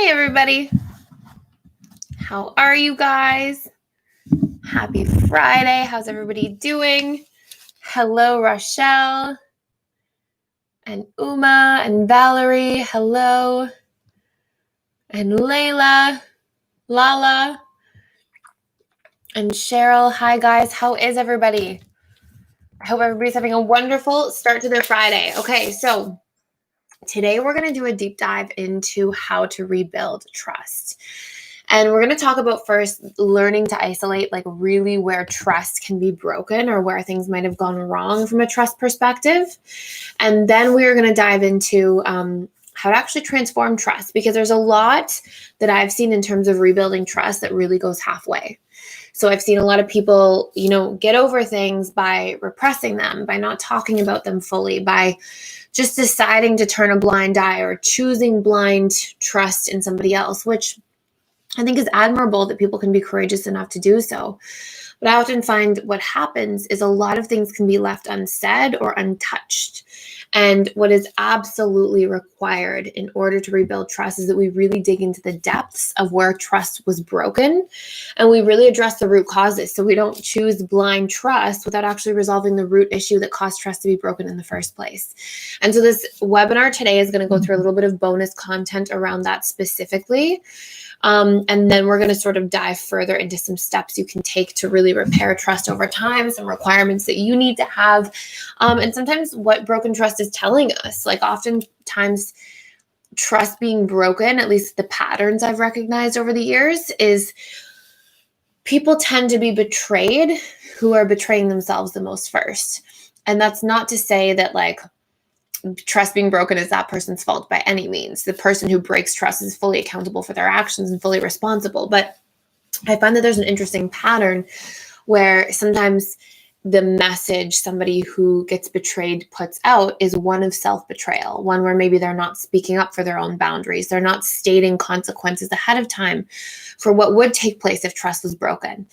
Hey everybody, how are you guys? Happy Friday. How's everybody doing? Hello, Rochelle and Uma and Valerie. Hello. And Layla, Lala, and Cheryl. Hi guys, how is everybody? I hope everybody's having a wonderful start to their Friday. Okay, so today we're going to do a deep dive into how to rebuild trust. And we're going to talk about first learning to isolate like really where trust can be broken or where things might have gone wrong from a trust perspective. And then we're going to dive into how to actually transform trust, because there's a lot that I've seen in terms of rebuilding trust that really goes halfway. So I've seen a lot of people, get over things by repressing them, by not talking about them fully, by just deciding to turn a blind eye or choosing blind trust in somebody else, which I think is admirable that people can be courageous enough to do so. But I often find what happens is a lot of things can be left unsaid or untouched. And what is absolutely required in order to rebuild trust is that we really dig into the depths of where trust was broken and we really address the root causes. So we don't choose blind trust without actually resolving the root issue that caused trust to be broken in the first place. And so this webinar today is going to go through a little bit of bonus content around that specifically. And then we're going to sort of dive further into some steps you can take to really repair trust over time, some requirements that you need to have, and sometimes what broken trust is telling us. Like oftentimes trust being broken, at least the patterns I've recognized over the years, is people tend to be betrayed who are betraying themselves the most first. And that's not to say that like trust being broken is that person's fault by any means. The person who breaks trust is fully accountable for their actions and fully responsible. But I find that there's an interesting pattern where sometimes the message somebody who gets betrayed puts out is one of self-betrayal, one where maybe they're not speaking up for their own boundaries. They're not stating consequences ahead of time for what would take place if trust was broken.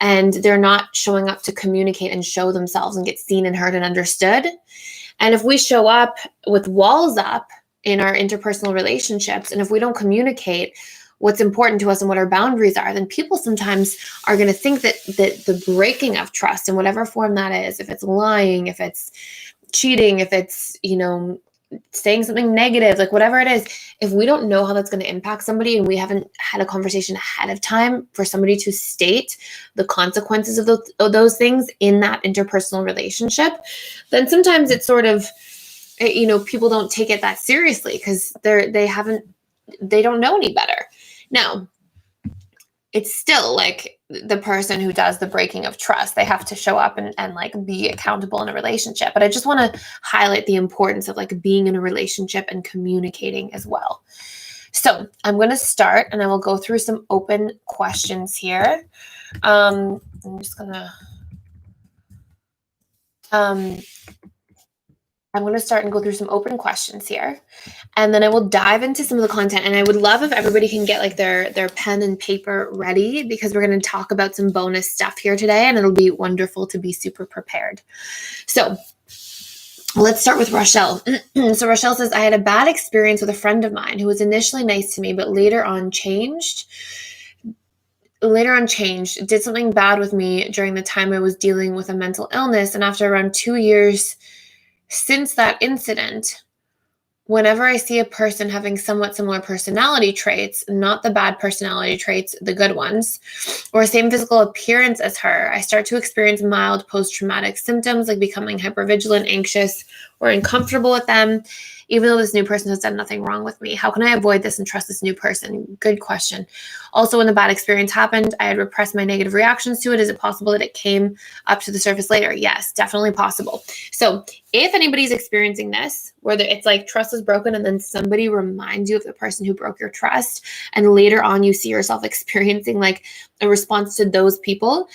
And they're not showing up to communicate and show themselves and get seen and heard and understood. And if we show up with walls up in our interpersonal relationships, and if we don't communicate what's important to us and what our boundaries are, then people sometimes are going to think that the breaking of trust in whatever form that is, if it's lying, if it's cheating, if it's, saying something negative, like whatever it is, if we don't know how that's going to impact somebody and we haven't had a conversation ahead of time for somebody to state the consequences of those things in that interpersonal relationship, then sometimes it's sort of, people don't take it that seriously because they don't know any better. Now, it's still like the person who does the breaking of trust, they have to show up and like be accountable in a relationship. But I just want to highlight the importance of like being in a relationship and communicating as well. So I'm going to start and I will go through some open questions here. I'm just going to start and go through some open questions here, and then I will dive into some of the content. And I would love if everybody can get like their pen and paper ready, because we're going to talk about some bonus stuff here today, and it'll be wonderful to be super prepared. So let's start with Rochelle. So Rochelle says, I had a bad experience with a friend of mine who was initially nice to me, but later on changed, did something bad with me during the time I was dealing with a mental illness. And after around 2 years since that incident, whenever I see a person having somewhat similar personality traits, not the bad personality traits, the good ones, or same physical appearance as her, I start to experience mild post-traumatic symptoms like becoming hypervigilant, anxious, or uncomfortable with them, even though this new person has done nothing wrong with me. How can I avoid this and trust this new person? Good question. Also, when the bad experience happened, I had repressed my negative reactions to it. Is it possible that it came up to the surface later? Yes, definitely possible. So if anybody's experiencing this, where it's like trust is broken and then somebody reminds you of the person who broke your trust, and later on you see yourself experiencing like a response to those people,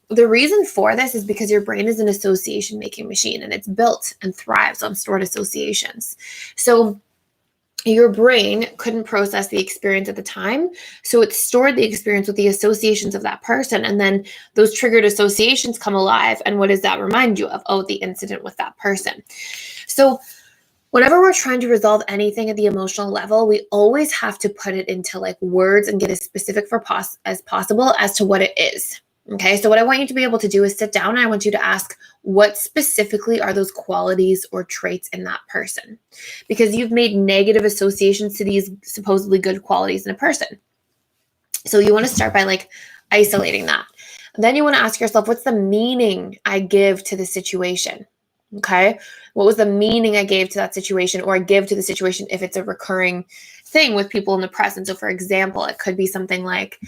the reason for this is because your brain is an association making machine, and it's built and thrives on stored associations. So your brain couldn't process the experience at the time, so it stored the experience with the associations of that person, and then those triggered associations come alive, and what does that remind you of? Oh, the incident with that person. So whenever we're trying to resolve anything at the emotional level, we always have to put it into like words and get as specific as possible as to what it is. Okay, so what I want you to be able to do is sit down and I want you to ask, what specifically are those qualities or traits in that person? Because you've made negative associations to these supposedly good qualities in a person. So you want to start by like isolating that. Then you want to ask yourself, what's the meaning I give to the situation? Okay, what was the meaning I gave to that situation, or I give to the situation if it's a recurring thing with people in the present? So for example, it could be something like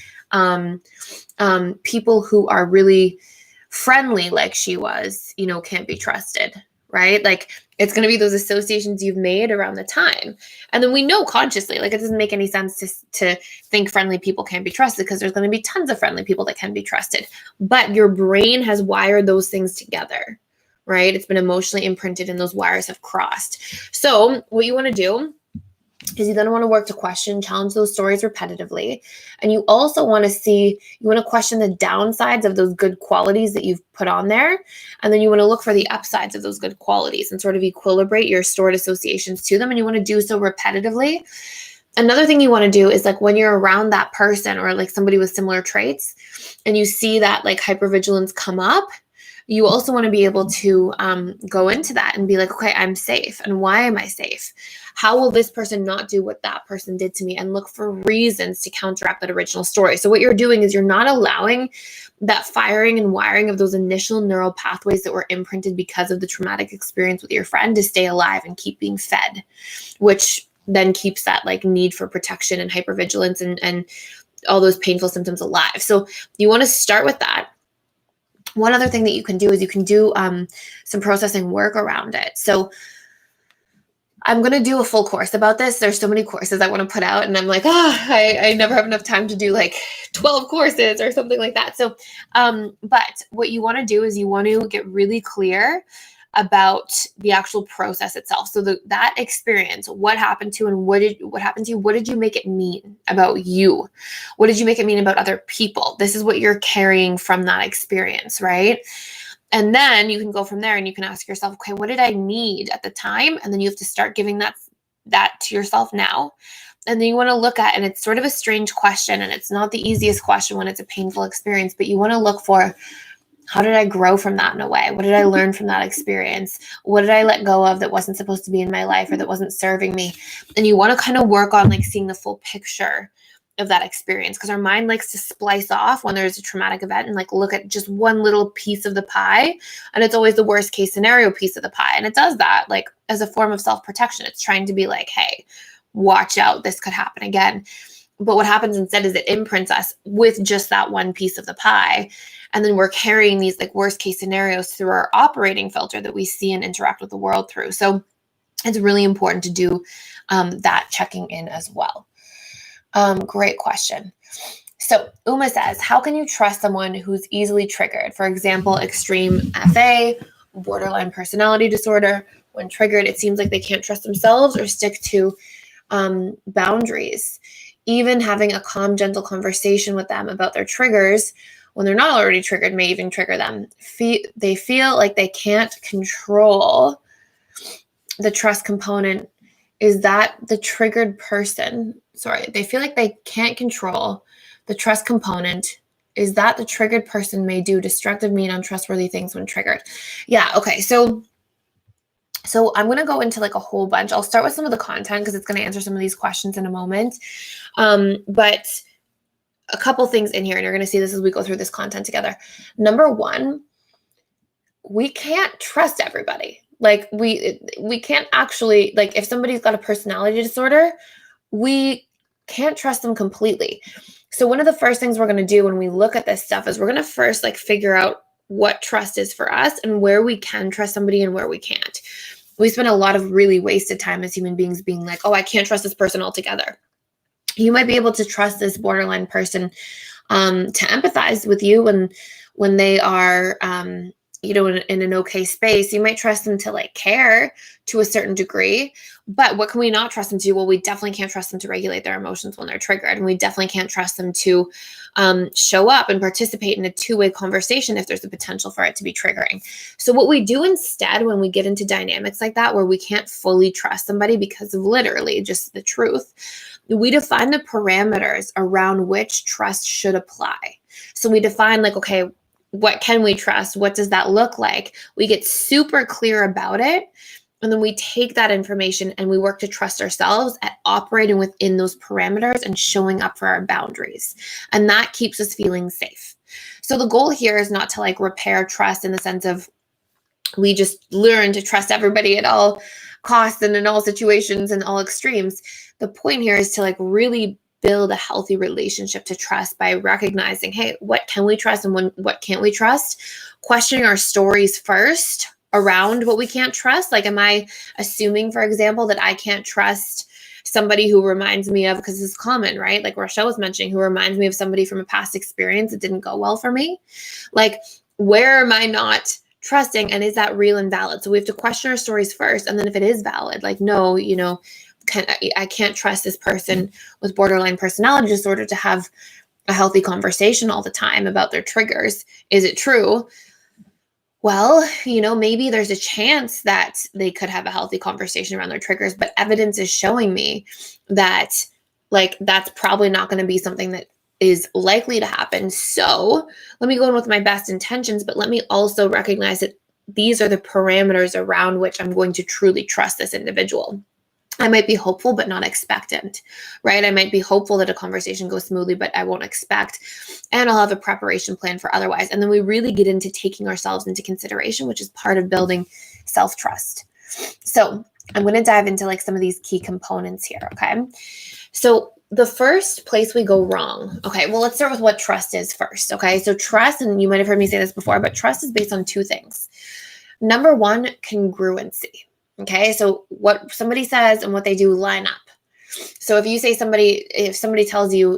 people who are really friendly like she was, can't be trusted, right? Like it's going to be those associations you've made around the time. And then we know consciously, like it doesn't make any sense to think friendly people can't be trusted, because there's going to be tons of friendly people that can be trusted. But your brain has wired those things together, right? It's been emotionally imprinted and those wires have crossed. So what you want to do is you then want to work to question, challenge those stories repetitively. And you also want to question the downsides of those good qualities that you've put on there. And then you want to look for the upsides of those good qualities and sort of equilibrate your stored associations to them. And you want to do so repetitively. Another thing you want to do is like when you're around that person or like somebody with similar traits and you see that like hypervigilance come up, you also want to be able to go into that and be like, okay, I'm safe. And why am I safe? How will this person not do what that person did to me? And look for reasons to counteract that original story. So what you're doing is you're not allowing that firing and wiring of those initial neural pathways that were imprinted because of the traumatic experience with your friend to stay alive and keep being fed, which then keeps that like need for protection and hypervigilance and all those painful symptoms alive. So you want to start with that. One other thing that you can do is you can do some processing work around it. So I'm going to do a full course about this. There's so many courses I want to put out, and I'm like, I never have enough time to do like 12 courses or something like that. So, but what you want to do is you want to get really clear about the actual process itself. So that experience, what happened to and what happened to you? What did you make it mean about you? What did you make it mean about other people? This is what you're carrying from that experience, right? And then you can go from there and you can ask yourself, okay, what did I need at the time? And then you have to start giving that to yourself now. And then you want to look at, and it's sort of a strange question, and it's not the easiest question when it's a painful experience, but you want to look for, how did I grow from that in a way? What did I learn from that experience? What did I let go of that wasn't supposed to be in my life or that wasn't serving me? And you want to kind of work on like seeing the full picture of that experience, because our mind likes to splice off when there's a traumatic event and like look at just one little piece of the pie. And it's always the worst case scenario piece of the pie. And it does that like as a form of self-protection. It's trying to be like, hey, watch out, this could happen again. But what happens instead is it imprints us with just that one piece of the pie. And then we're carrying these like worst case scenarios through our operating filter that we see and interact with the world through. So it's really important to do that checking in as well. Great question. So Uma says, how can you trust someone who's easily triggered? For example, extreme FA, borderline personality disorder. When triggered, it seems like they can't trust themselves or stick to boundaries. Even having a calm, gentle conversation with them about their triggers when they're not already triggered may even trigger them. They feel like they can't control the trust component. Is that the triggered person? Sorry, they feel like they can't control the trust component. Is that the triggered person may do destructive, mean, untrustworthy things when triggered? Yeah, okay. So I'm going to go into like a whole bunch. I'll start with some of the content because it's going to answer some of these questions in a moment. But a couple things in here, and you're going to see this as we go through this content together. Number one, we can't trust everybody. Like we can't actually, like if somebody's got a personality disorder, we can't trust them completely. So one of the first things we're going to do when we look at this stuff is we're going to first like figure out what trust is for us and where we can trust somebody and where we can't. We spend a lot of really wasted time as human beings being like, oh, I can't trust this person altogether. You might be able to trust this borderline person to empathize with you when they are in an okay space, you might trust them to like care to a certain degree. But what can we not trust them to? Well, we definitely can't trust them to regulate their emotions when they're triggered. And we definitely can't trust them to show up and participate in a two-way conversation if there's a potential for it to be triggering. So what we do instead when we get into dynamics like that, where we can't fully trust somebody because of literally just the truth, we define the parameters around which trust should apply. So we define like, okay, what can we trust? What does that look like? We get super clear about it. And then we take that information and we work to trust ourselves at operating within those parameters and showing up for our boundaries. And that keeps us feeling safe. So the goal here is not to like repair trust in the sense of we just learn to trust everybody at all costs and in all situations and all extremes. The point here is to like really build a healthy relationship to trust by recognizing, hey, what can we trust and what can't we trust? Questioning our stories first around what we can't trust. Like, am I assuming, for example, that I can't trust somebody who reminds me of, because this is common, right? Like Rochelle was mentioning, who reminds me of somebody from a past experience that didn't go well for me. Like, where am I not trusting, and is that real and valid? So we have to question our stories first. And then if it is valid, like, no, I can't trust this person with borderline personality disorder to have a healthy conversation all the time about their triggers. Is it true? Well, maybe there's a chance that they could have a healthy conversation around their triggers, but evidence is showing me that like that's probably not going to be something that is likely to happen. So let me go in with my best intentions, but let me also recognize that these are the parameters around which I'm going to truly trust this individual. I might be hopeful, but not expectant, right? I might be hopeful that a conversation goes smoothly, but I won't expect, and I'll have a preparation plan for otherwise. And then we really get into taking ourselves into consideration, which is part of building self-trust. So I'm going to dive into like some of these key components here, okay? So the first place we go wrong, okay, well, let's start with what trust is first, okay? So trust, and you might have heard me say this before, but trust is based on two things. Number one, congruency. Okay, so what somebody says and what they do line up. So if somebody tells you,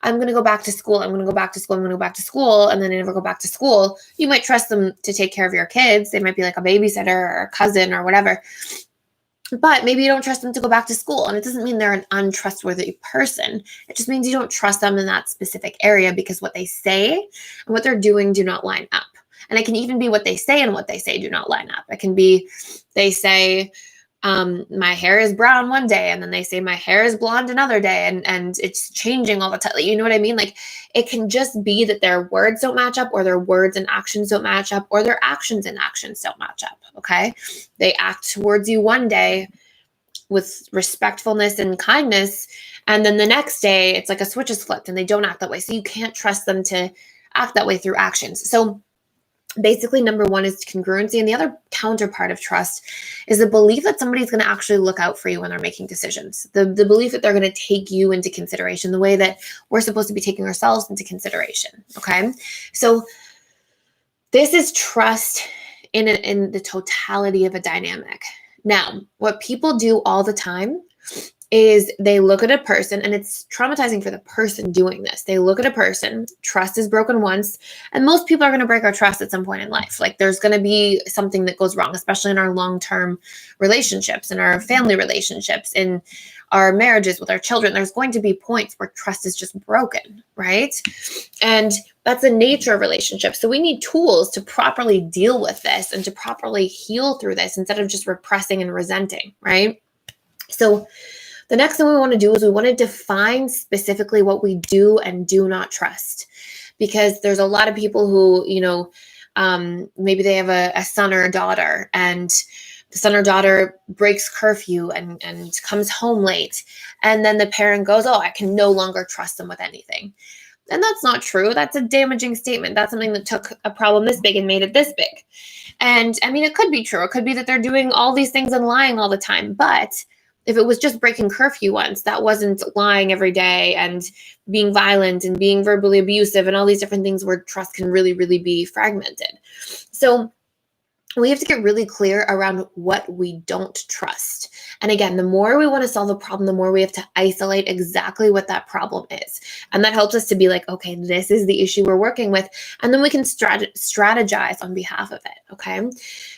I'm going to go back to school, I'm going to go back to school, I'm going to go back to school, and then they never go back to school, you might trust them to take care of your kids. They might be like a babysitter or a cousin or whatever. But maybe you don't trust them to go back to school. And it doesn't mean they're an untrustworthy person. It just means you don't trust them in that specific area because what they say and what they're doing do not line up. And it can even be what they say and what they say do not line up. It can be, they say, my hair is brown one day, and then they say my hair is blonde another day, and it's changing all the time. You know what I mean? Like, it can just be that their words don't match up, or their words and actions don't match up, or their actions and actions don't match up, okay? They act towards you one day with respectfulness and kindness, and then the next day it's like a switch is flipped and they don't act that way. So you can't trust them to act that way through actions. So basically, number one is congruency. And the other counterpart of trust is the belief that somebody's going to actually look out for you when they're making decisions. The belief that they're going to take you into consideration the way that we're supposed to be taking ourselves into consideration. Okay. So this is trust in the totality of a dynamic. Now, what people do all the time is they look at a person, and it's traumatizing for the person doing this. They look at a person, trust is broken once, and most people are going to break our trust at some point in life. Like, there's going to be something that goes wrong, especially in our long-term relationships, in our family relationships, in our marriages with our children. There's going to be points where trust is just broken, right? And that's the nature of relationships. So we need tools to properly deal with this and to properly heal through this instead of just repressing and resenting, right? So the next thing we want to do is we want to define specifically what we do and do not trust, because there's a lot of people who, maybe they have a son or a daughter, and the son or daughter breaks curfew and comes home late. And then the parent goes, oh, I can no longer trust them with anything. And that's not true. That's a damaging statement. That's something that took a problem this big and made it this big. And I mean, it could be true. It could be that they're doing all these things and lying all the time. But if it was just breaking curfew once, that wasn't lying every day and being violent and being verbally abusive and all these different things where trust can really, really be fragmented. So we have to get really clear around what we don't trust. And again, the more we want to solve a problem, the more we have to isolate exactly what that problem is. And that helps us to be like, okay, this is the issue we're working with. And then we can strategize on behalf of it. Okay.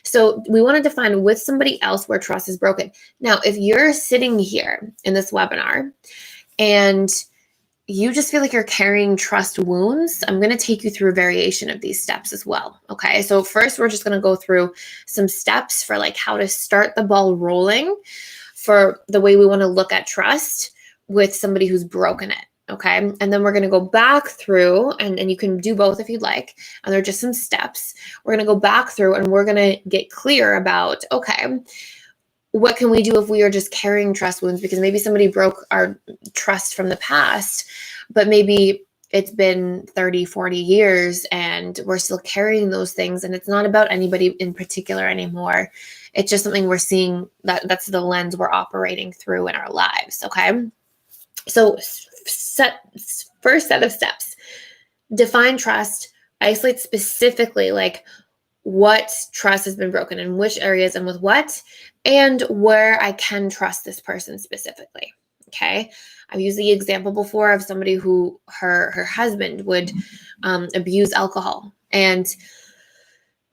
So we want to define with somebody else where trust is broken. Now, if you're sitting here in this webinar and you just feel like you're carrying trust wounds, I'm going to take you through a variation of these steps as well. Okay. So first, we're just going to go through some steps for like how to start the ball rolling for the way we want to look at trust with somebody who's broken it. Okay. And then we're going to go back through, and you can do both if you'd like. And they're just some steps. We're going to go back through and we're going to get clear about, okay, what can we do if we are just carrying trust wounds? Because maybe somebody broke our trust from the past, but maybe it's been 30, 40 years and we're still carrying those things. And it's not about anybody in particular anymore. It's just something we're seeing, that's the lens we're operating through in our lives. Okay. So first set of steps, define trust, isolate specifically like what trust has been broken in which areas and with what, and where I can trust this person specifically. Okay. I've used the example before of somebody who her husband would abuse alcohol, and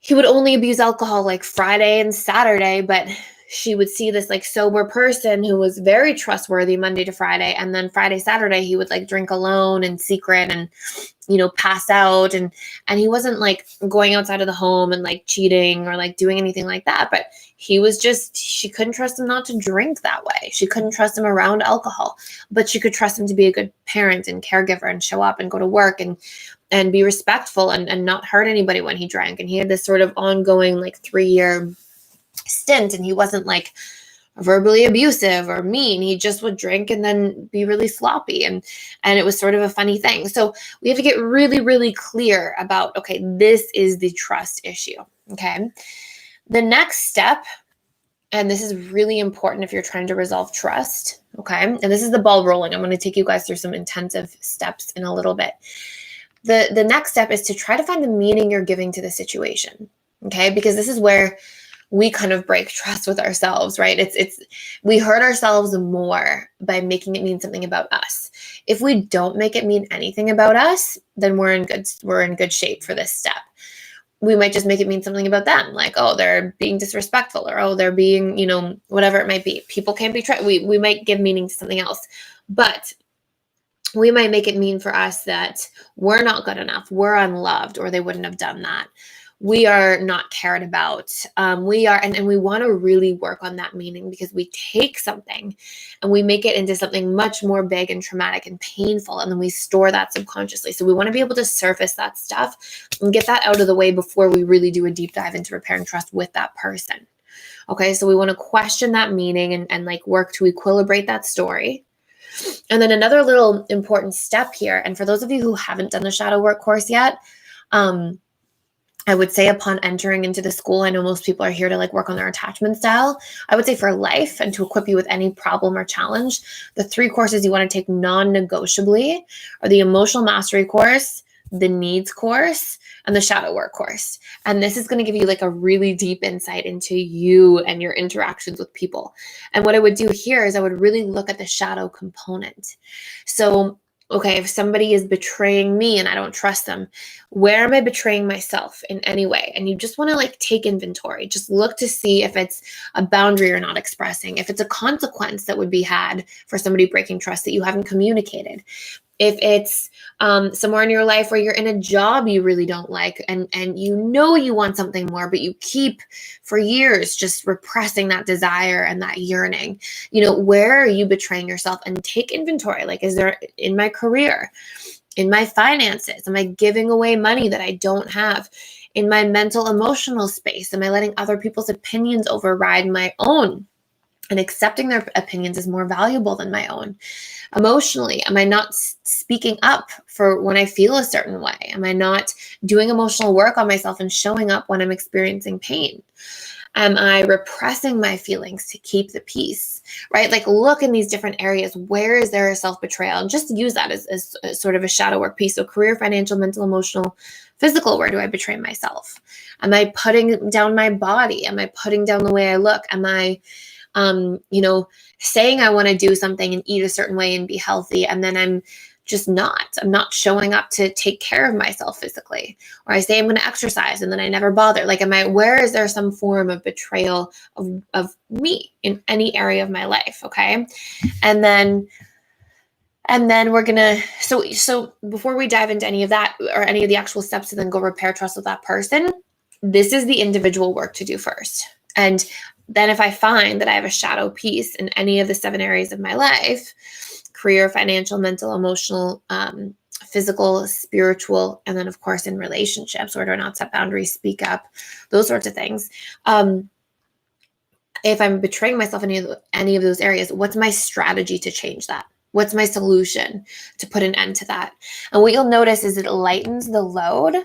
he would only abuse alcohol like Friday and Saturday, but she would see this like sober person who was very trustworthy Monday to Friday. And then Friday, Saturday, he would like drink alone in secret and, pass out. And he wasn't like going outside of the home and like cheating or like doing anything like that. But he was she couldn't trust him not to drink that way. She couldn't trust him around alcohol, but she could trust him to be a good parent and caregiver and show up and go to work and be respectful and not hurt anybody when he drank. And he had this sort of ongoing like 3-year stint, and he wasn't like verbally abusive or mean. He just would drink and then be really sloppy, and it was sort of a funny thing. So we have to get really, really clear about, okay, this is the trust issue. Okay. The next step, and this is really important if you're trying to resolve trust. Okay. And this is the ball rolling. I'm going to take you guys through some intensive steps in a little bit. The next step is to try to find the meaning you're giving to the situation. Okay. Because this is where we kind of break trust with ourselves, right? We hurt ourselves more by making it mean something about us. If we don't make it mean anything about us, then we're in good shape for this step. We might just make it mean something about them, like, oh, they're being disrespectful, or oh, they're being, whatever it might be. People can't be we might give meaning to something else, but we might make it mean for us that we're not good enough, we're unloved, or they wouldn't have done that. We are not cared about. And we want to really work on that meaning, because we take something and we make it into something much more big and traumatic and painful. And then we store that subconsciously. So we want to be able to surface that stuff and get that out of the way before we really do a deep dive into repairing trust with that person. Okay. So we want to question that meaning and like work to equilibrate that story. And then another little important step here, and for those of you who haven't done the shadow work course yet, I would say upon entering into the school, I know most people are here to like work on their attachment style. I would say for life and to equip you with any problem or challenge, the 3 courses you want to take non-negotiably are the emotional mastery course, the needs course, and the shadow work course. And this is going to give you like a really deep insight into you and your interactions with people. And what I would do here is I would really look at the shadow component. So okay, if somebody is betraying me and I don't trust them, where am I betraying myself in any way? And you just want to like take inventory. Just look to see if it's a boundary you're not expressing, if it's a consequence that would be had for somebody breaking trust that you haven't communicated. If it's somewhere in your life where you're in a job you really don't like and you want something more, but you keep for years just repressing that desire and that yearning, where are you betraying yourself? And take inventory. Like, is there in my career, in my finances, am I giving away money that I don't have? In my mental, emotional space, am I letting other people's opinions override my own? And accepting their opinions is more valuable than my own. Emotionally, am I not speaking up for when I feel a certain way? Am I not doing emotional work on myself and showing up when I'm experiencing pain? Am I repressing my feelings to keep the peace, right? Like look in these different areas. Where is there a self-betrayal? And just use that as sort of a shadow work piece. So career, financial, mental, emotional, physical, where do I betray myself? Am I putting down my body? Am I putting down the way I look? Am I saying I want to do something and eat a certain way and be healthy, and then I'm not showing up to take care of myself physically. Or I say I'm going to exercise and then I never bother. Like, where is there some form of betrayal of me in any area of my life? Okay. And then we're going to, so before we dive into any of that or any of the actual steps to then go repair trust with that person, this is the individual work to do first. And then if I find that I have a shadow piece in any of the 7 areas of my life, career, financial, mental, emotional, physical, spiritual, and then of course in relationships, where do I not set boundaries, speak up, those sorts of things. If I'm betraying myself in any of those areas, what's my strategy to change that? What's my solution to put an end to that? And what you'll notice is it lightens the load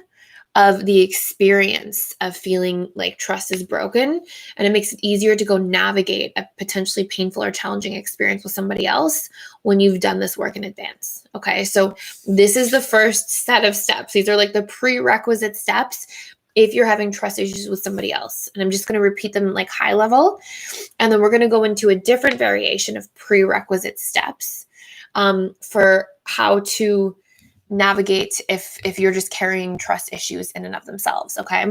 of the experience of feeling like trust is broken, and it makes it easier to go navigate a potentially painful or challenging experience with somebody else when you've done this work in advance. Okay, so this is the first set of steps. These are like the prerequisite steps if you're having trust issues with somebody else. And I'm just going to repeat them like high level, and then we're going to go into a different variation of prerequisite steps for how to navigate if you're just carrying trust issues in and of themselves. Okay.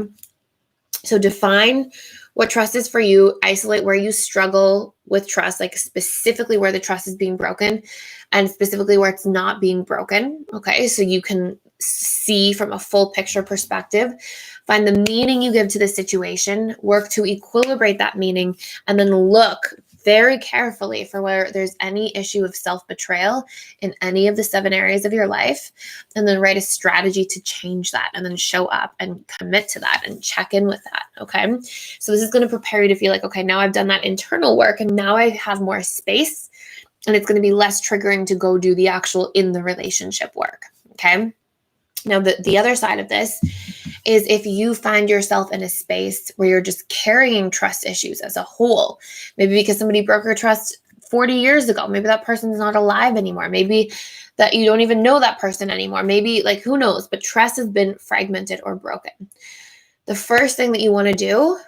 So define what trust is for you, isolate where you struggle with trust, like specifically where the trust is being broken and specifically where it's not being broken. Okay. So you can see from a full picture perspective, find the meaning you give to the situation, work to equilibrate that meaning, and then look very carefully for where there's any issue of self-betrayal in any of the 7 areas of your life, and then write a strategy to change that, and then show up and commit to that and check in with that. Okay. So this is going to prepare you to feel like, okay, now I've done that internal work and now I have more space, and it's going to be less triggering to go do the actual in the relationship work. Okay. Now, the other side of this is if you find yourself in a space where you're just carrying trust issues as a whole, maybe because somebody broke your trust 40 years ago, maybe that person's not alive anymore, maybe that you don't even know that person anymore, maybe like who knows, but trust has been fragmented or broken. The first thing that you want to do,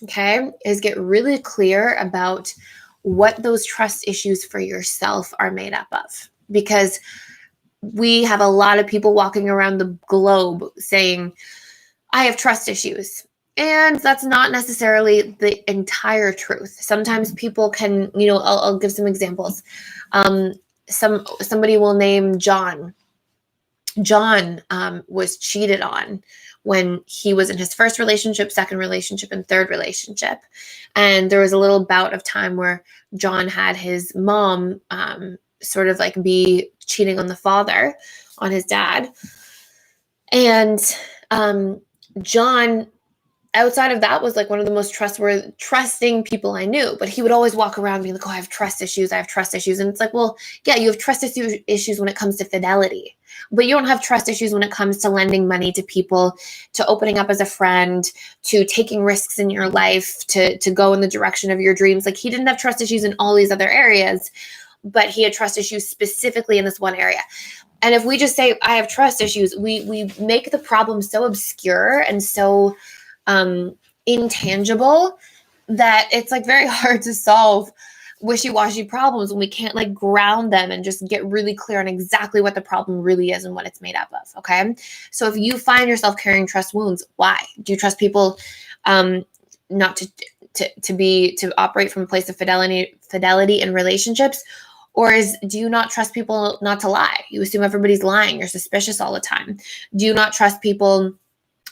okay, is get really clear about what those trust issues for yourself are made up of, because we have a lot of people walking around the globe saying, I have trust issues. And that's not necessarily the entire truth. Sometimes people can, I'll give some examples. Somebody will name John. John was cheated on when he was in his first relationship, second relationship, and third relationship. And there was a little bout of time where John had his mom sort of like be cheating on the father, on his dad. And John, outside of that, was like one of the most trusting people I knew, but he would always walk around being like, oh, I have trust issues. And it's like, well, yeah, you have trust issues when it comes to fidelity, but you don't have trust issues when it comes to lending money to people, to opening up as a friend, to taking risks in your life, to go in the direction of your dreams. Like, he didn't have trust issues in all these other areas, but he had trust issues specifically in this one area. And if we just say, I have trust issues, we make the problem so obscure and so intangible that it's like very hard to solve wishy-washy problems when we can't like ground them and just get really clear on exactly what the problem really is and what it's made up of. Okay. So if you find yourself carrying trust wounds, why? Do you trust people not to operate from a place of fidelity in relationships? Or do you not trust people not to lie? You assume everybody's lying. You're suspicious all the time. Do you not trust people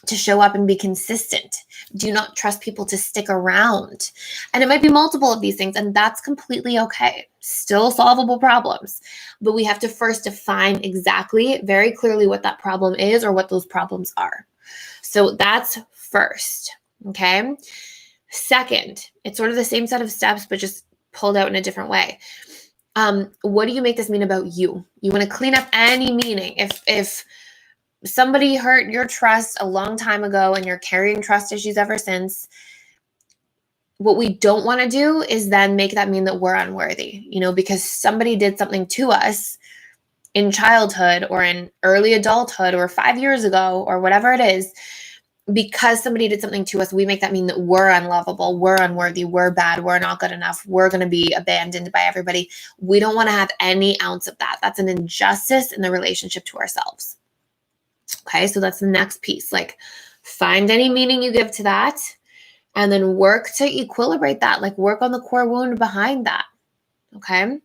to show up and be consistent? Do you not trust people to stick around? And it might be multiple of these things, and that's completely okay. Still solvable problems. But we have to first define exactly, very clearly what that problem is or what those problems are. So that's first, okay? Second, it's sort of the same set of steps, but just pulled out in a different way. What do you make this mean about you? You want to clean up any meaning. If somebody hurt your trust a long time ago and you're carrying trust issues ever since, what we don't want to do is then make that mean that we're unworthy, because somebody did something to us in childhood or in early adulthood or 5 years ago or whatever it is. Because somebody did something to us, we make that mean that we're unlovable, we're unworthy, we're bad, we're not good enough, we're going to be abandoned by everybody. We don't want to have any ounce of that. That's an injustice in the relationship to ourselves. Okay, so that's the next piece. Like, find any meaning you give to that and then work to equilibrate that, like work on the core wound behind that. Okay.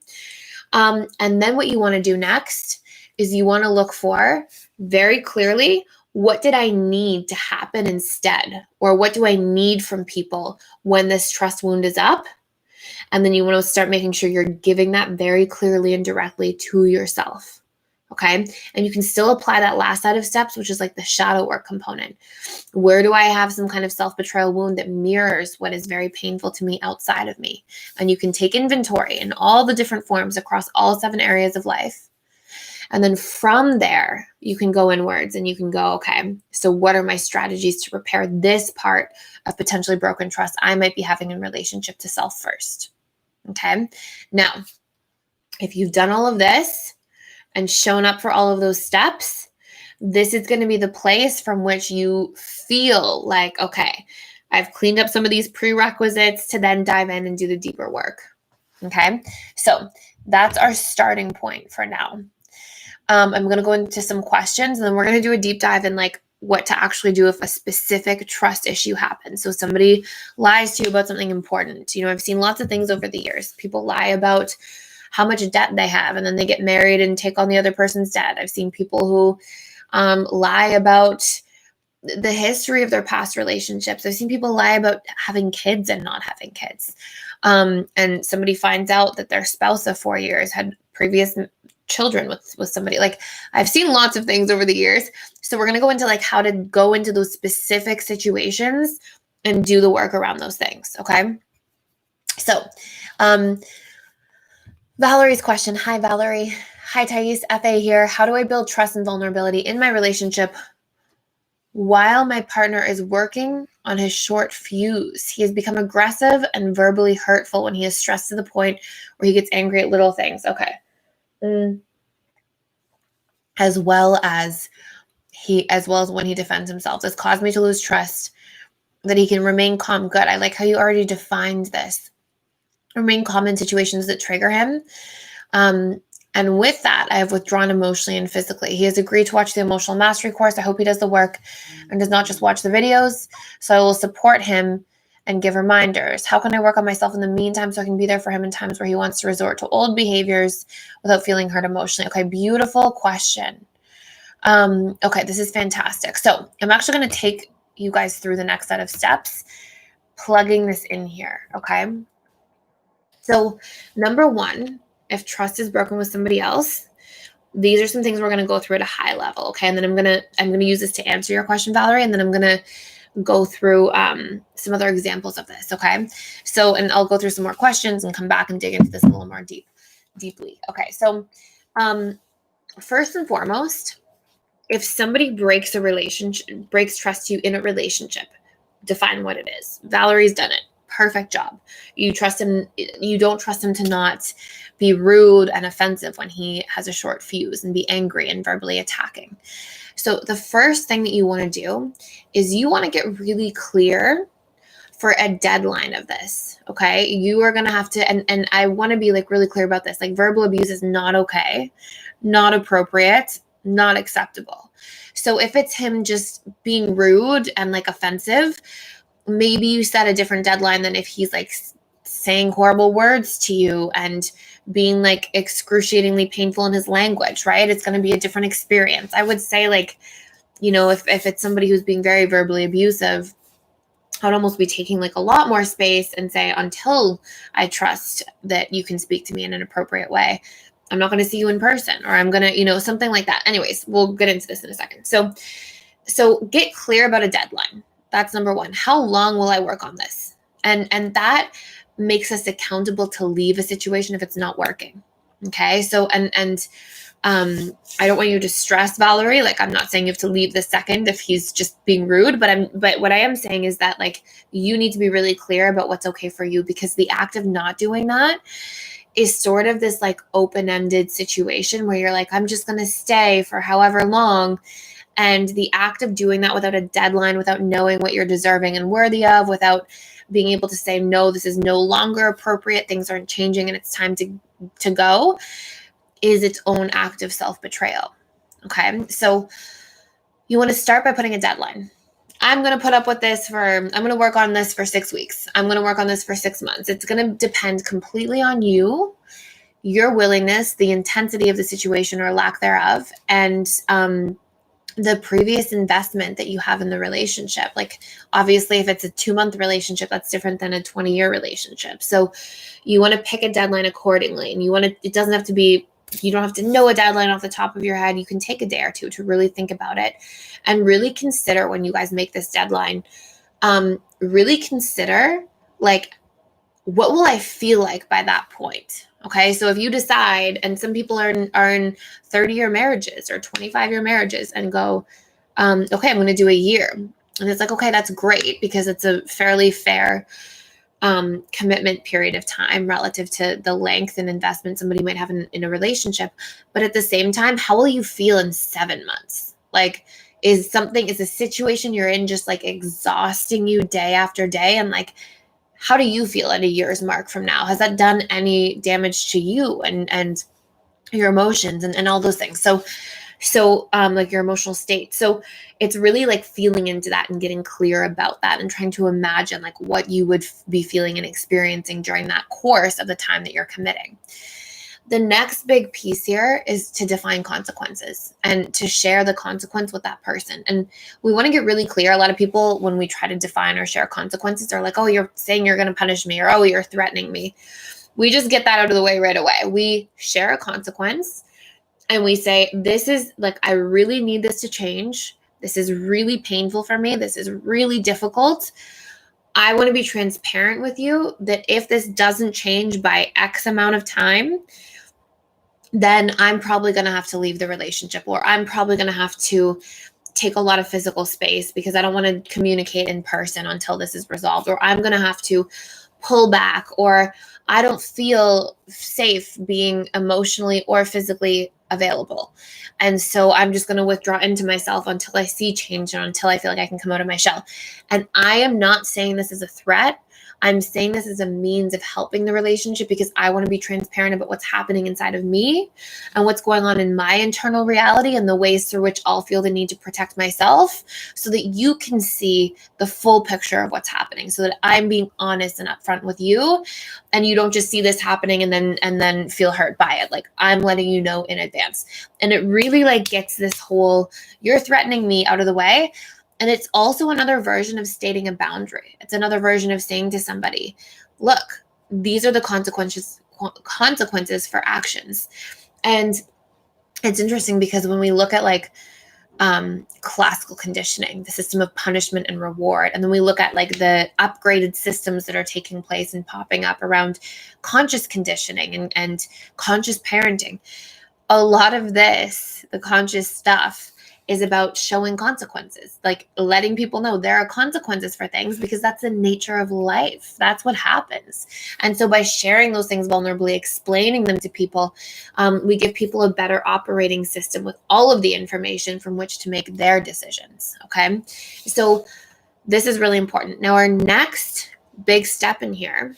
And then what you want to do next is you want to look for very clearly, what did I need to happen instead? Or what do I need from people when this trust wound is up? And then you want to start making sure you're giving that very clearly and directly to yourself. Okay. And you can still apply that last set of steps, which is like the shadow work component. Where do I have some kind of self-betrayal wound that mirrors what is very painful to me outside of me? And you can take inventory in all the different forms across all 7 areas of life. And then from there, you can go inwards and you can go, okay, so what are my strategies to repair this part of potentially broken trust I might be having in relationship to self first? Okay. Now, if you've done all of this and shown up for all of those steps, this is going to be the place from which you feel like, okay, I've cleaned up some of these prerequisites to then dive in and do the deeper work. Okay. So that's our starting point for now. I'm going to go into some questions and then we're going to do a deep dive in like what to actually do if a specific trust issue happens. So somebody lies to you about something important. I've seen lots of things over the years. People lie about how much debt they have and then they get married and take on the other person's debt. I've seen people who lie about the history of their past relationships. I've seen people lie about having kids and not having kids. And somebody finds out that their spouse of 4 years had previous children with somebody. Like, I've seen lots of things over the years. So we're going to go into like how to go into those specific situations and do the work around those things. Okay. So, Valerie's question. Hi, Valerie. Hi, Thais. FA here. How do I build trust and vulnerability in my relationship while my partner is working on his short fuse? He has become aggressive and verbally hurtful when he is stressed to the point where he gets angry at little things. Okay. As well as when he defends himself. This caused me to lose trust that he can remain calm. Good. I like how you already defined this. Remain calm in situations that trigger him. And with that, I have withdrawn emotionally and physically. He has agreed to watch the emotional mastery course. I hope he does the work and does not just watch the videos. So I will support him and give reminders. How can I work on myself in the meantime so I can be there for him in times where he wants to resort to old behaviors without feeling hurt emotionally? Okay, beautiful question. Okay, this is fantastic. So I'm actually going to take you guys through the next set of steps, plugging this in here, okay? So number 1, if trust is broken with somebody else, these are some things we're going to go through at a high level, okay? And then I'm going to use this to answer your question, Valerie, and then I'm going to go through some other examples of this, okay? So, and I'll go through some more questions and come back and dig into this a little more deeply. Okay, so first and foremost, if somebody breaks trust to you in a relationship, define what it is. Valerie's done it. Perfect job. You trust him. You don't trust him to not be rude and offensive when he has a short fuse and be angry and verbally attacking. So the first thing that you want to do is you want to get really clear for a deadline of this. Okay. You are going to have to, and I want to be like really clear about this. Like, verbal abuse is not okay, not appropriate, not acceptable. So if it's him just being rude and like offensive, maybe you set a different deadline than if he's like saying horrible words to you and being like excruciatingly painful in his language, right? It's going to be a different experience. I would say, like, if it's somebody who's being very verbally abusive, I would almost be taking like a lot more space and say, until I trust that you can speak to me in an appropriate way, I'm not going to see you in person, or I'm going to, something like that. Anyways, we'll get into this in a second. So get clear about a deadline. That's number 1. How long will I work on this? And that makes us accountable to leave a situation if it's not working. Okay. So, I don't want you to stress Valerie. Like, I'm not saying you have to leave the second if he's just being rude, but what I am saying is that, like, you need to be really clear about what's okay for you, because the act of not doing that is sort of this like open-ended situation where you're like, I'm just going to stay for however long. And the act of doing that without a deadline, without knowing what you're deserving and worthy of, without being able to say, no, this is no longer appropriate, things aren't changing, and it's time to go, is its own act of self-betrayal. Okay. So you want to start by putting a deadline. I'm going to put up with this I'm going to work on this for 6 weeks. I'm going to work on this for 6 months. It's going to depend completely on you, your willingness, the intensity of the situation or lack thereof, and the previous investment that you have in the relationship. Like, obviously, if it's a 2-month relationship, that's different than a 20-year relationship. So you want to pick a deadline accordingly. And it doesn't have to be, you don't have to know a deadline off the top of your head. You can take a day or two to really think about it and really consider, when you guys make this deadline, really consider, like, what will I feel like by that point? Okay. So if you decide, and some people are in 30-year marriages or 25-year marriages, and go, okay, I'm going to do a year. And it's like, okay, that's great, because it's a fairly fair commitment period of time relative to the length and investment somebody might have in a relationship. But at the same time, how will you feel in 7 months? Like, is the situation you're in just like exhausting you day after day? And like, how do you feel at a year's mark from now? Has that done any damage to you and your emotions and all those things? So like your emotional state. So it's really like feeling into that and getting clear about that and trying to imagine like what you would be feeling and experiencing during that course of the time that you're committing. The next big piece here is to define consequences and to share the consequence with that person. And we want to get really clear. A lot of people, when we try to define or share consequences, are like, oh, you're saying you're going to punish me, or oh, you're threatening me. We just get that out of the way right away. We share a consequence and we say, this is like, I really need this to change. This is really painful for me. This is really difficult. I want to be transparent with you that if this doesn't change by X amount of time, then I'm probably going to have to leave the relationship, or I'm probably going to have to take a lot of physical space because I don't want to communicate in person until this is resolved, or I'm going to have to pull back, or I don't feel safe being emotionally or physically available. And so I'm just going to withdraw into myself until I see change and until I feel like I can come out of my shell. And I am not saying this as a threat. I'm saying this as a means of helping the relationship, because I want to be transparent about what's happening inside of me and what's going on in my internal reality and the ways through which I'll feel the need to protect myself, so that you can see the full picture of what's happening, so that I'm being honest and upfront with you, and you don't just see this happening and then feel hurt by it. Like, I'm letting you know in advance. And it really like gets this whole, you're threatening me, out of the way. And it's also another version of stating a boundary. It's another version of saying to somebody, look, these are the consequences for actions. And it's interesting because when we look at like classical conditioning, the system of punishment and reward, and then we look at like the upgraded systems that are taking place and popping up around conscious conditioning and conscious parenting, a lot of this, the conscious stuff, is about showing consequences, like letting people know there are consequences for things, because that's the nature of life. That's what happens. And so by sharing those things vulnerably, explaining them to people, we give people a better operating system with all of the information from which to make their decisions. Okay. So this is really important. Now, our next big step in here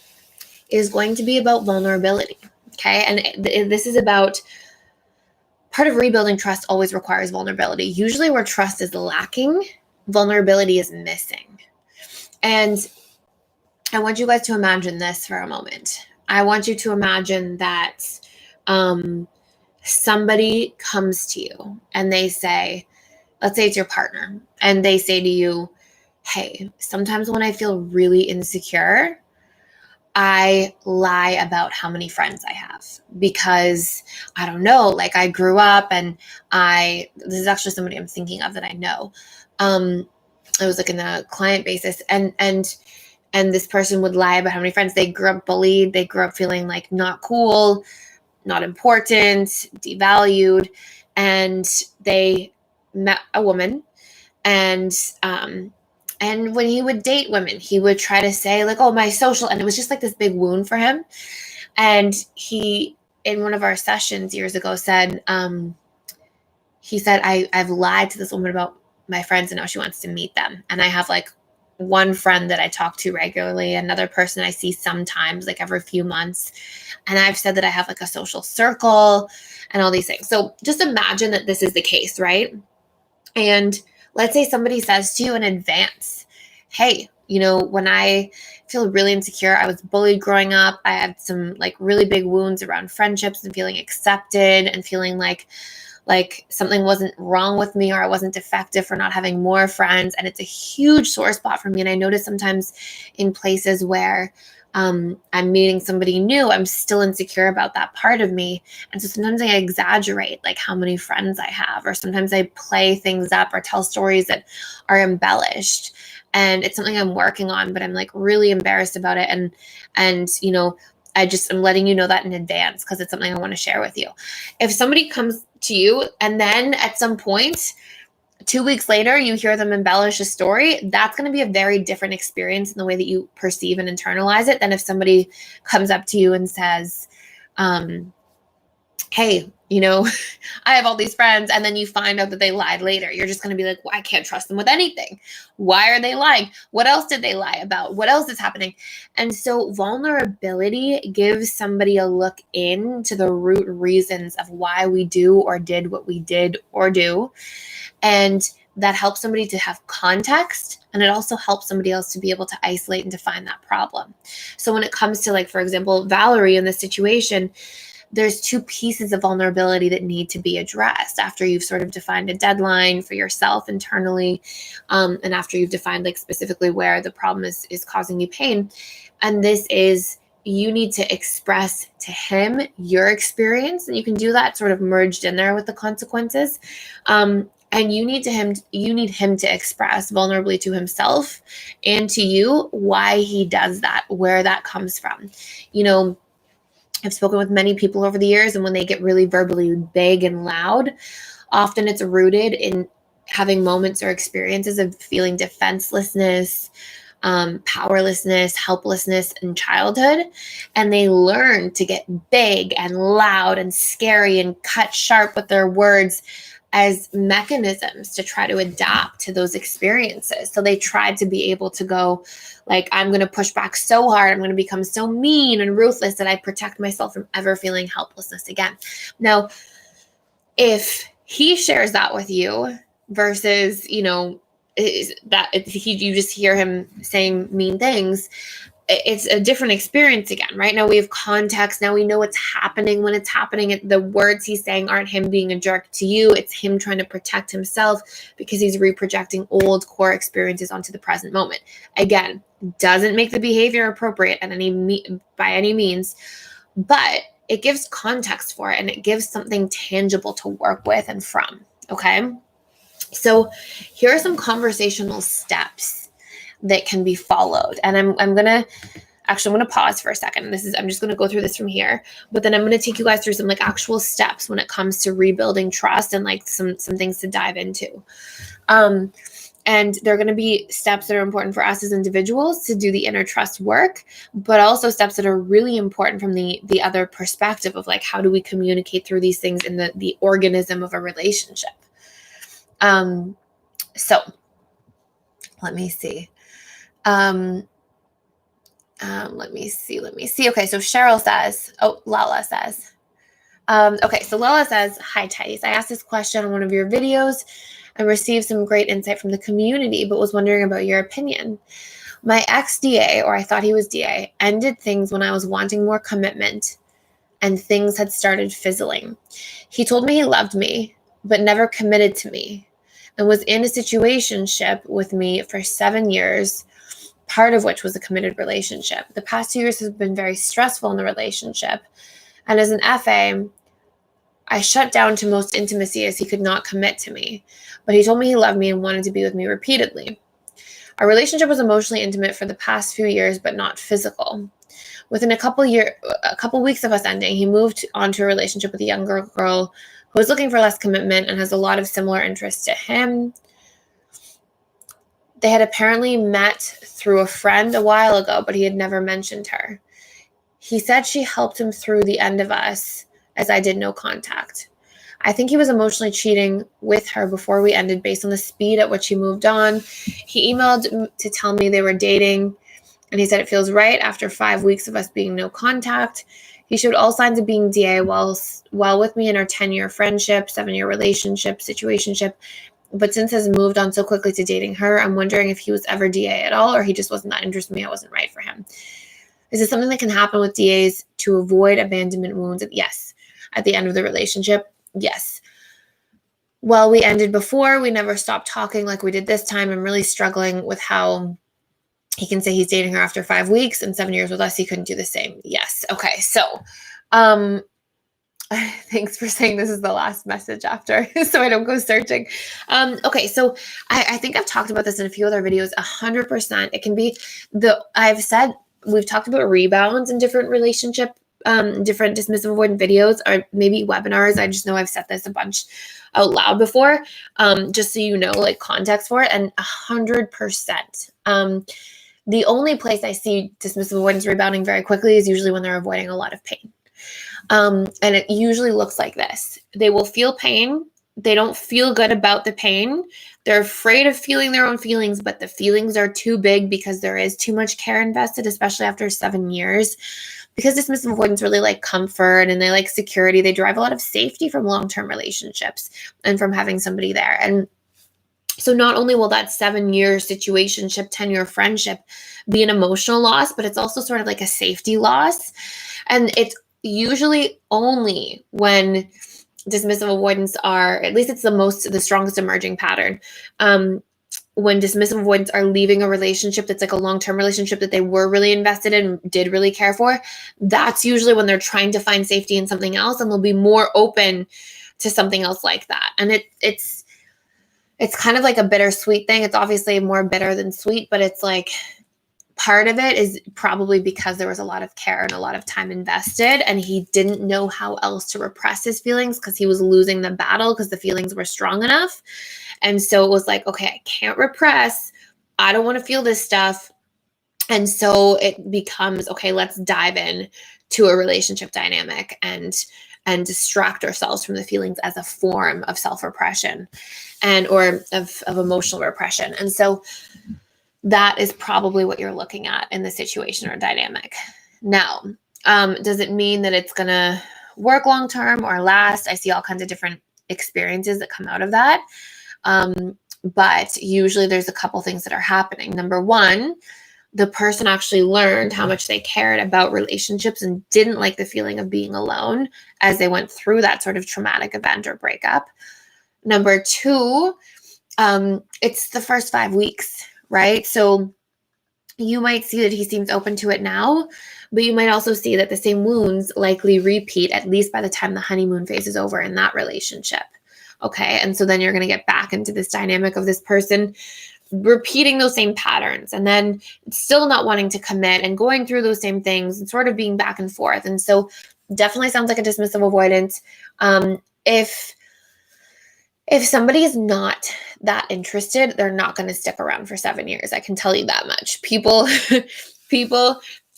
is going to be about vulnerability. Okay. And this is about, part of rebuilding trust always requires vulnerability. Usually where trust is lacking, vulnerability is missing. And I want you guys to imagine this for a moment. I want you to imagine that somebody comes to you and they say, let's say it's your partner, and they say to you, hey, sometimes when I feel really insecure, I lie about how many friends I have, because I don't know, like I grew up and this is actually somebody I'm thinking of that I know. It was like in a client basis, and And this person would lie about how many friends. They grew up bullied. They grew up feeling like not cool, not important, devalued. And they met a woman, and when he would date women, he would try to say like, oh, my social, and it was just like this big wound for him. And he, in one of our sessions years ago, said, he said, I've lied to this woman about my friends, and now she wants to meet them. And I have like one friend that I talk to regularly, another person I see sometimes, like every few months. And I've said that I have like a social circle and all these things. So just imagine that this is the case, right? And let's say somebody says to you in advance, hey, when I feel really insecure, I was bullied growing up. I had some like really big wounds around friendships and feeling accepted and feeling like something wasn't wrong with me, or I wasn't defective for not having more friends. And it's a huge sore spot for me. And I notice sometimes in places where I'm meeting somebody new, I'm still insecure about that part of me. And so sometimes I exaggerate like how many friends I have, or sometimes I play things up or tell stories that are embellished. And it's something I'm working on, but I'm like really embarrassed about it. And I'm letting you know that in advance because it's something I want to share with you. If somebody comes to you and then at some point 2 weeks later you hear them embellish a story, that's going to be a very different experience in the way that you perceive and internalize it than if somebody comes up to you and says, hey, I have all these friends, and then you find out that they lied later. You're just going to be like, well, I can't trust them with anything. Why are they lying? What else did they lie about? What else is happening? And so vulnerability gives somebody a look into the root reasons of why we do or did what we did or do. And that helps somebody to have context, and it also helps somebody else to be able to isolate and define that problem. So when it comes to, like, for example, Valerie in this situation, there's two pieces of vulnerability that need to be addressed after you've sort of defined a deadline for yourself internally, and after you've defined like specifically where the problem is causing you pain. And this is, you need to express to him your experience, and you can do that sort of merged in there with the consequences. And you need him to express vulnerably to himself and to you why he does that, where that comes from. I've spoken with many people over the years, and when they get really verbally big and loud, often it's rooted in having moments or experiences of feeling defenselessness, powerlessness, helplessness in childhood. And they learn to get big and loud and scary and cut sharp with their words as mechanisms to try to adapt to those experiences. So they tried to be able to go like, I'm going to push back so hard, I'm going to become so mean and ruthless that I protect myself from ever feeling helplessness again. Now, if he shares that with you versus, you just hear him saying mean things, it's a different experience again, right? Now we have context. Now we know what's happening when it's happening. The words he's saying aren't him being a jerk to you. It's him trying to protect himself because he's reprojecting old core experiences onto the present moment. Again, doesn't make the behavior appropriate by any means, but it gives context for it, and it gives something tangible to work with and from. Okay. So here are some conversational steps that can be followed. And I'm going to pause for a second. I'm just going to go through this from here, but then I'm going to take you guys through some like actual steps when it comes to rebuilding trust and like some things to dive into. And they're going to be steps that are important for us as individuals to do the inner trust work, but also steps that are really important from the other perspective of like, how do we communicate through these things in the organism of a relationship? So let me see. Let me see. Okay, so Lala says, okay, so Lala says, hi, Thais. I asked this question on one of your videos and received some great insight from the community, but was wondering about your opinion. My ex-DA, or I thought he was DA, ended things when I was wanting more commitment and things had started fizzling. He told me he loved me, but never committed to me, and was in a situationship with me for 7 years, part of which was a committed relationship. The past 2 years have been very stressful in the relationship. And as an FA, I shut down to most intimacy as he could not commit to me. But he told me he loved me and wanted to be with me repeatedly. Our relationship was emotionally intimate for the past few years, but not physical. Within a couple weeks of us ending, he moved on to a relationship with a younger girl who was looking for less commitment and has a lot of similar interests to him. They had apparently met through a friend a while ago, but he had never mentioned her. He said she helped him through the end of us, as I did no contact. I think he was emotionally cheating with her before we ended based on the speed at which he moved on. He emailed to tell me they were dating, and he said it feels right after 5 weeks of us being no contact. He showed all signs of being DA well with me in our 10-year friendship, 7-year relationship, situationship, but since has moved on so quickly to dating her, I'm wondering if he was ever DA at all, or he just wasn't that interested in me. I wasn't right for him. Is this something that can happen with DAs to avoid abandonment wounds? Yes. At the end of the relationship, yes. Well, we ended before. We never stopped talking like we did this time. I'm really struggling with how he can say he's dating her after 5 weeks and 7 years with us. He couldn't do the same. Yes. Okay. So, thanks for saying this is the last message after, so I don't go searching. Okay, so I think I've talked about this in a few other videos. 100%. It can be we've talked about rebounds in different relationship, different dismissive avoidant videos, or maybe webinars. I just know I've said this a bunch out loud before, just so you know, like context for it. And 100%. The only place I see dismissive avoidance rebounding very quickly is usually when they're avoiding a lot of pain. And it usually looks like this. They will feel pain. They don't feel good about the pain. They're afraid of feeling their own feelings, but the feelings are too big because there is too much care invested, especially after 7 years. Because dismissive avoidance really like comfort and they like security. They derive a lot of safety from long-term relationships and from having somebody there. And so not only will that 7-year situationship, 10-year friendship be an emotional loss, but it's also sort of like a safety loss. And it's usually only when dismissive avoidance are, at least it's the strongest emerging pattern, when dismissive avoidance are leaving a relationship that's like a long-term relationship that they were really invested in, did really care for, that's usually when they're trying to find safety in something else, and they'll be more open to something else like that. And it's kind of like a bittersweet thing. It's obviously more bitter than sweet, but it's like part of it is probably because there was a lot of care and a lot of time invested, and he didn't know how else to repress his feelings because he was losing the battle because the feelings were strong enough. And so it was like, okay, I can't repress. I don't want to feel this stuff. And so it becomes, okay, let's dive in to a relationship dynamic and distract ourselves from the feelings as a form of self-repression or of emotional repression. And so that is probably what you're looking at in the situation or dynamic. Now, does it mean that it's going to work long-term or last? I see all kinds of different experiences that come out of that. But usually there's a couple things that are happening. Number one, the person actually learned how much they cared about relationships and didn't like the feeling of being alone as they went through that sort of traumatic event or breakup. Number two, it's the first 5 weeks, right? So you might see that he seems open to it now, but you might also see that the same wounds likely repeat at least by the time the honeymoon phase is over in that relationship. Okay. And so then you're going to get back into this dynamic of this person repeating those same patterns and then still not wanting to commit and going through those same things and sort of being back and forth. And so definitely sounds like a dismissive avoidance. If somebody is not that interested, they're not going to stick around for 7 years. I can tell you that much. People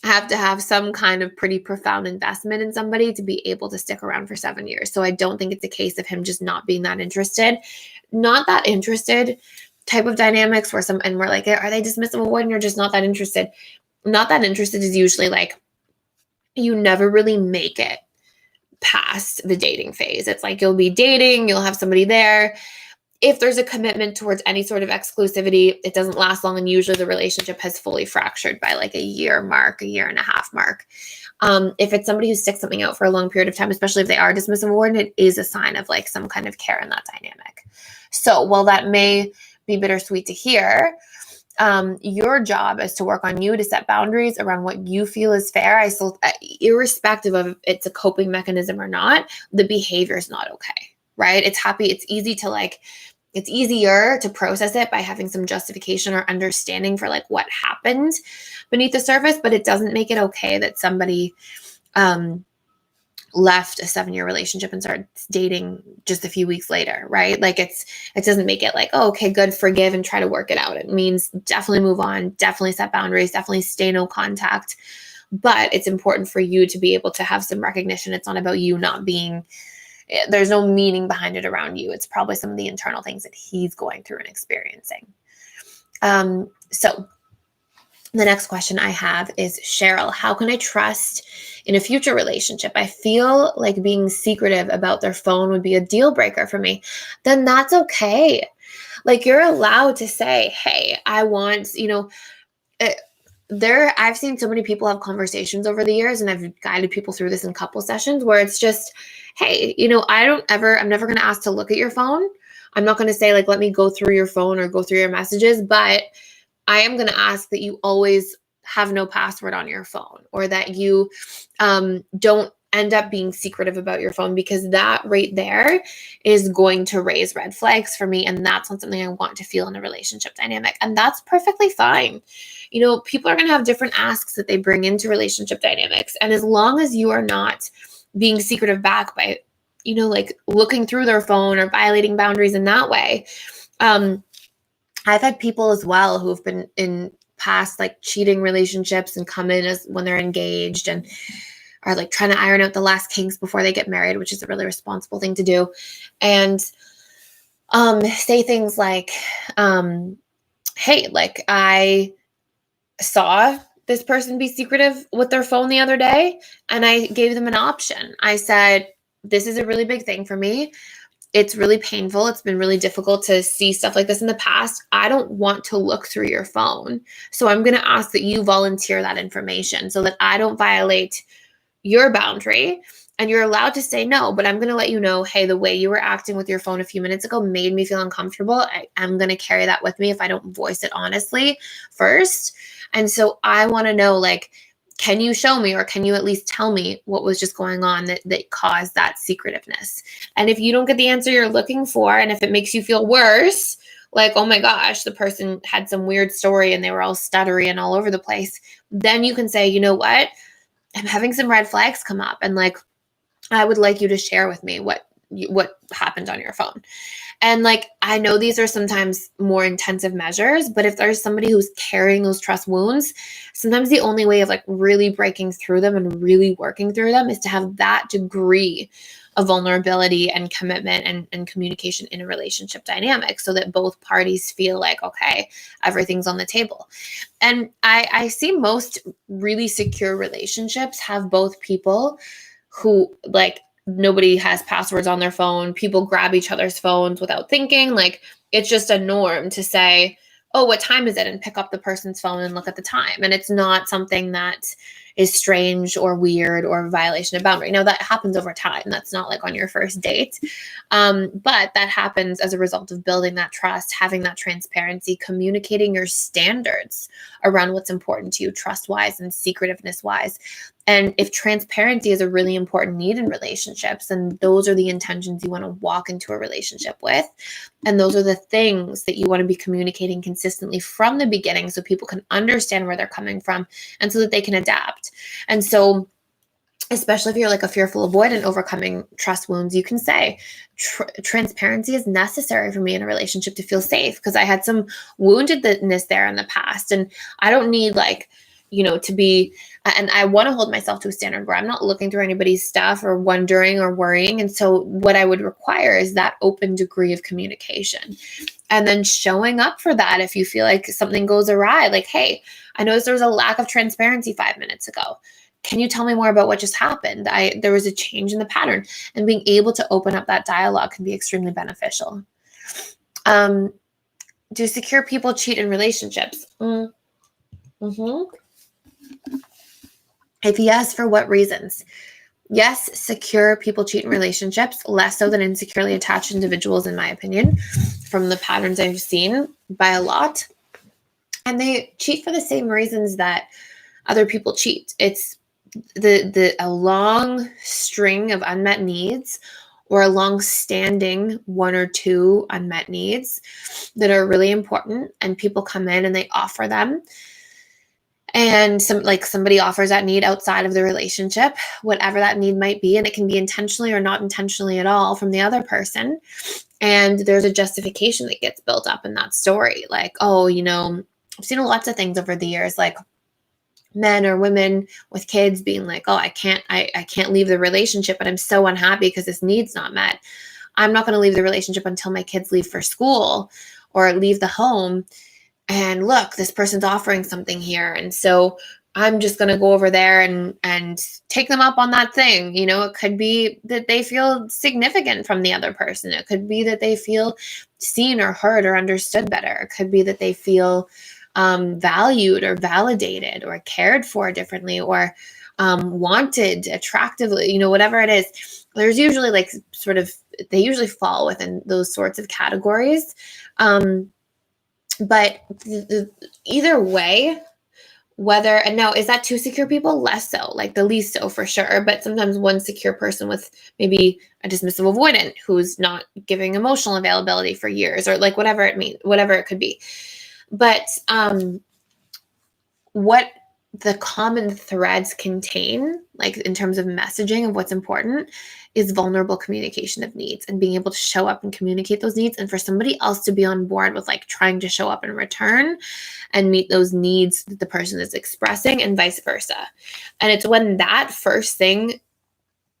have to have some kind of pretty profound investment in somebody to be able to stick around for 7 years. So I don't think it's a case of him just not being that interested. Not that interested type of dynamics and we're like, are they dismissive avoidant or just not that interested? Not that interested is usually like you never really make it past the dating phase. It's like you'll be dating, you'll have somebody there. If there's a commitment towards any sort of exclusivity, it doesn't last long, and usually the relationship has fully fractured by like a year and a half mark. If it's somebody who sticks something out for a long period of time, especially if they are dismissive avoidant, it is a sign of like some kind of care in that dynamic. So while that may be bittersweet to hear, your job is to work on you to set boundaries around what you feel is fair. Irrespective of if it's a coping mechanism or not, the behavior is not okay, right? It's easy to like it's easier to process it by having some justification or understanding for like what happened beneath the surface, but it doesn't make it okay that somebody left a 7-year relationship and started dating just a few weeks later, right? Like it doesn't make it like, oh, okay, good, forgive and try to work it out. It means definitely move on, definitely set boundaries, definitely stay no contact. But it's important for you to be able to have some recognition. It's not about you not being, there's no meaning behind it around you. It's probably some of the internal things that he's going through and experiencing. So the next question I have is, Cheryl, how can I trust in a future relationship? I feel like being secretive about their phone would be a deal breaker for me. Then that's okay. Like, you're allowed to say, hey, I want, I've seen so many people have conversations over the years, and I've guided people through this in couple sessions where it's just, hey, I'm never going to ask to look at your phone. I'm not going to say like, let me go through your phone or go through your messages, but I am going to ask that you always have no password on your phone, or that you don't end up being secretive about your phone, because that right there is going to raise red flags for me. And that's not something I want to feel in a relationship dynamic. And that's perfectly fine. People are going to have different asks that they bring into relationship dynamics. And as long as you are not being secretive back by, like looking through their phone or violating boundaries in that way, I've had people as well who have been in past like cheating relationships and come in as when they're engaged and are like trying to iron out the last kinks before they get married, which is a really responsible thing to do. And say things like, hey, like I saw this person be secretive with their phone the other day, and I gave them an option. I said, this is a really big thing for me. It's really painful. It's been really difficult to see stuff like this in the past. I don't want to look through your phone. So I'm going to ask that you volunteer that information so that I don't violate your boundary. And you're allowed to say no, but I'm going to let you know, hey, the way you were acting with your phone a few minutes ago made me feel uncomfortable. I'm going to carry that with me if I don't voice it honestly first. And so I want to know, like, can you show me, or can you at least tell me what was just going on that caused that secretiveness? And if you don't get the answer you're looking for, and if it makes you feel worse, like, oh my gosh, the person had some weird story and they were all stuttery and all over the place, then you can say, you know what? I'm having some red flags come up, and like, I would like you to share with me what happened on your phone. And like, I know these are sometimes more intensive measures, but if there's somebody who's carrying those trust wounds, sometimes the only way of like really breaking through them and really working through them is to have that degree of vulnerability and commitment and communication in a relationship dynamic, so that both parties feel like, okay, everything's on the table. And I see most really secure relationships have both people who, like, nobody has passwords on their phone. People grab each other's phones without thinking. Like, it's just a norm to say, oh, what time is it? And pick up the person's phone and look at the time. And it's not something that is strange or weird or a violation of boundary. Now, that happens over time. That's not like on your first date. But that happens as a result of building that trust, having that transparency, communicating your standards around what's important to you, trust-wise and secretiveness-wise. And if transparency is a really important need in relationships, then those are the intentions you want to walk into a relationship with. And those are the things that you want to be communicating consistently from the beginning, so people can understand where they're coming from and so that they can adapt. And so, especially if you're like a fearful avoidant overcoming trust wounds, you can say transparency is necessary for me in a relationship to feel safe, because I had some woundedness there in the past. And I don't need to be, and I want to hold myself to a standard where I'm not looking through anybody's stuff or wondering or worrying. And so what I would require is that open degree of communication, and then showing up for that if you feel like something goes awry. Like, hey, I noticed there was a lack of transparency 5 minutes ago. Can you tell me more about what just happened? There was a change in the pattern, and being able to open up that dialogue can be extremely beneficial. Do secure people cheat in relationships? If yes, for what reasons? Yes, secure people cheat in relationships, less so than insecurely attached individuals, in my opinion, from the patterns I've seen by a lot. And they cheat for the same reasons that other people cheat. It's a long string of unmet needs, or a long-standing one or two unmet needs that are really important, and people come in and they offer them, and somebody offers that need outside of the relationship, whatever that need might be, and it can be intentionally or not intentionally at all from the other person, and there's a justification that gets built up in that story, like, oh, I've seen lots of things over the years, like men or women with kids being like, oh, I can't leave the relationship, but I'm so unhappy because this need's not met. I'm not going to leave the relationship until my kids leave for school or leave the home. And look, this person's offering something here. And so I'm just going to go over there and take them up on that thing. It could be that they feel significant from the other person. It could be that they feel seen or heard or understood better. It could be that they feel valued or validated or cared for differently or wanted attractively, whatever it is. There's usually they usually fall within those sorts of categories. But either way, and now, is that two secure people? Less so, like the least so for sure. But sometimes one secure person with maybe a dismissive avoidant who's not giving emotional availability for years, or like whatever it could be. But what the common threads contain, like in terms of messaging of what's important, is vulnerable communication of needs and being able to show up and communicate those needs, and for somebody else to be on board with like trying to show up in return and meet those needs that the person is expressing, and vice versa. And it's when that first thing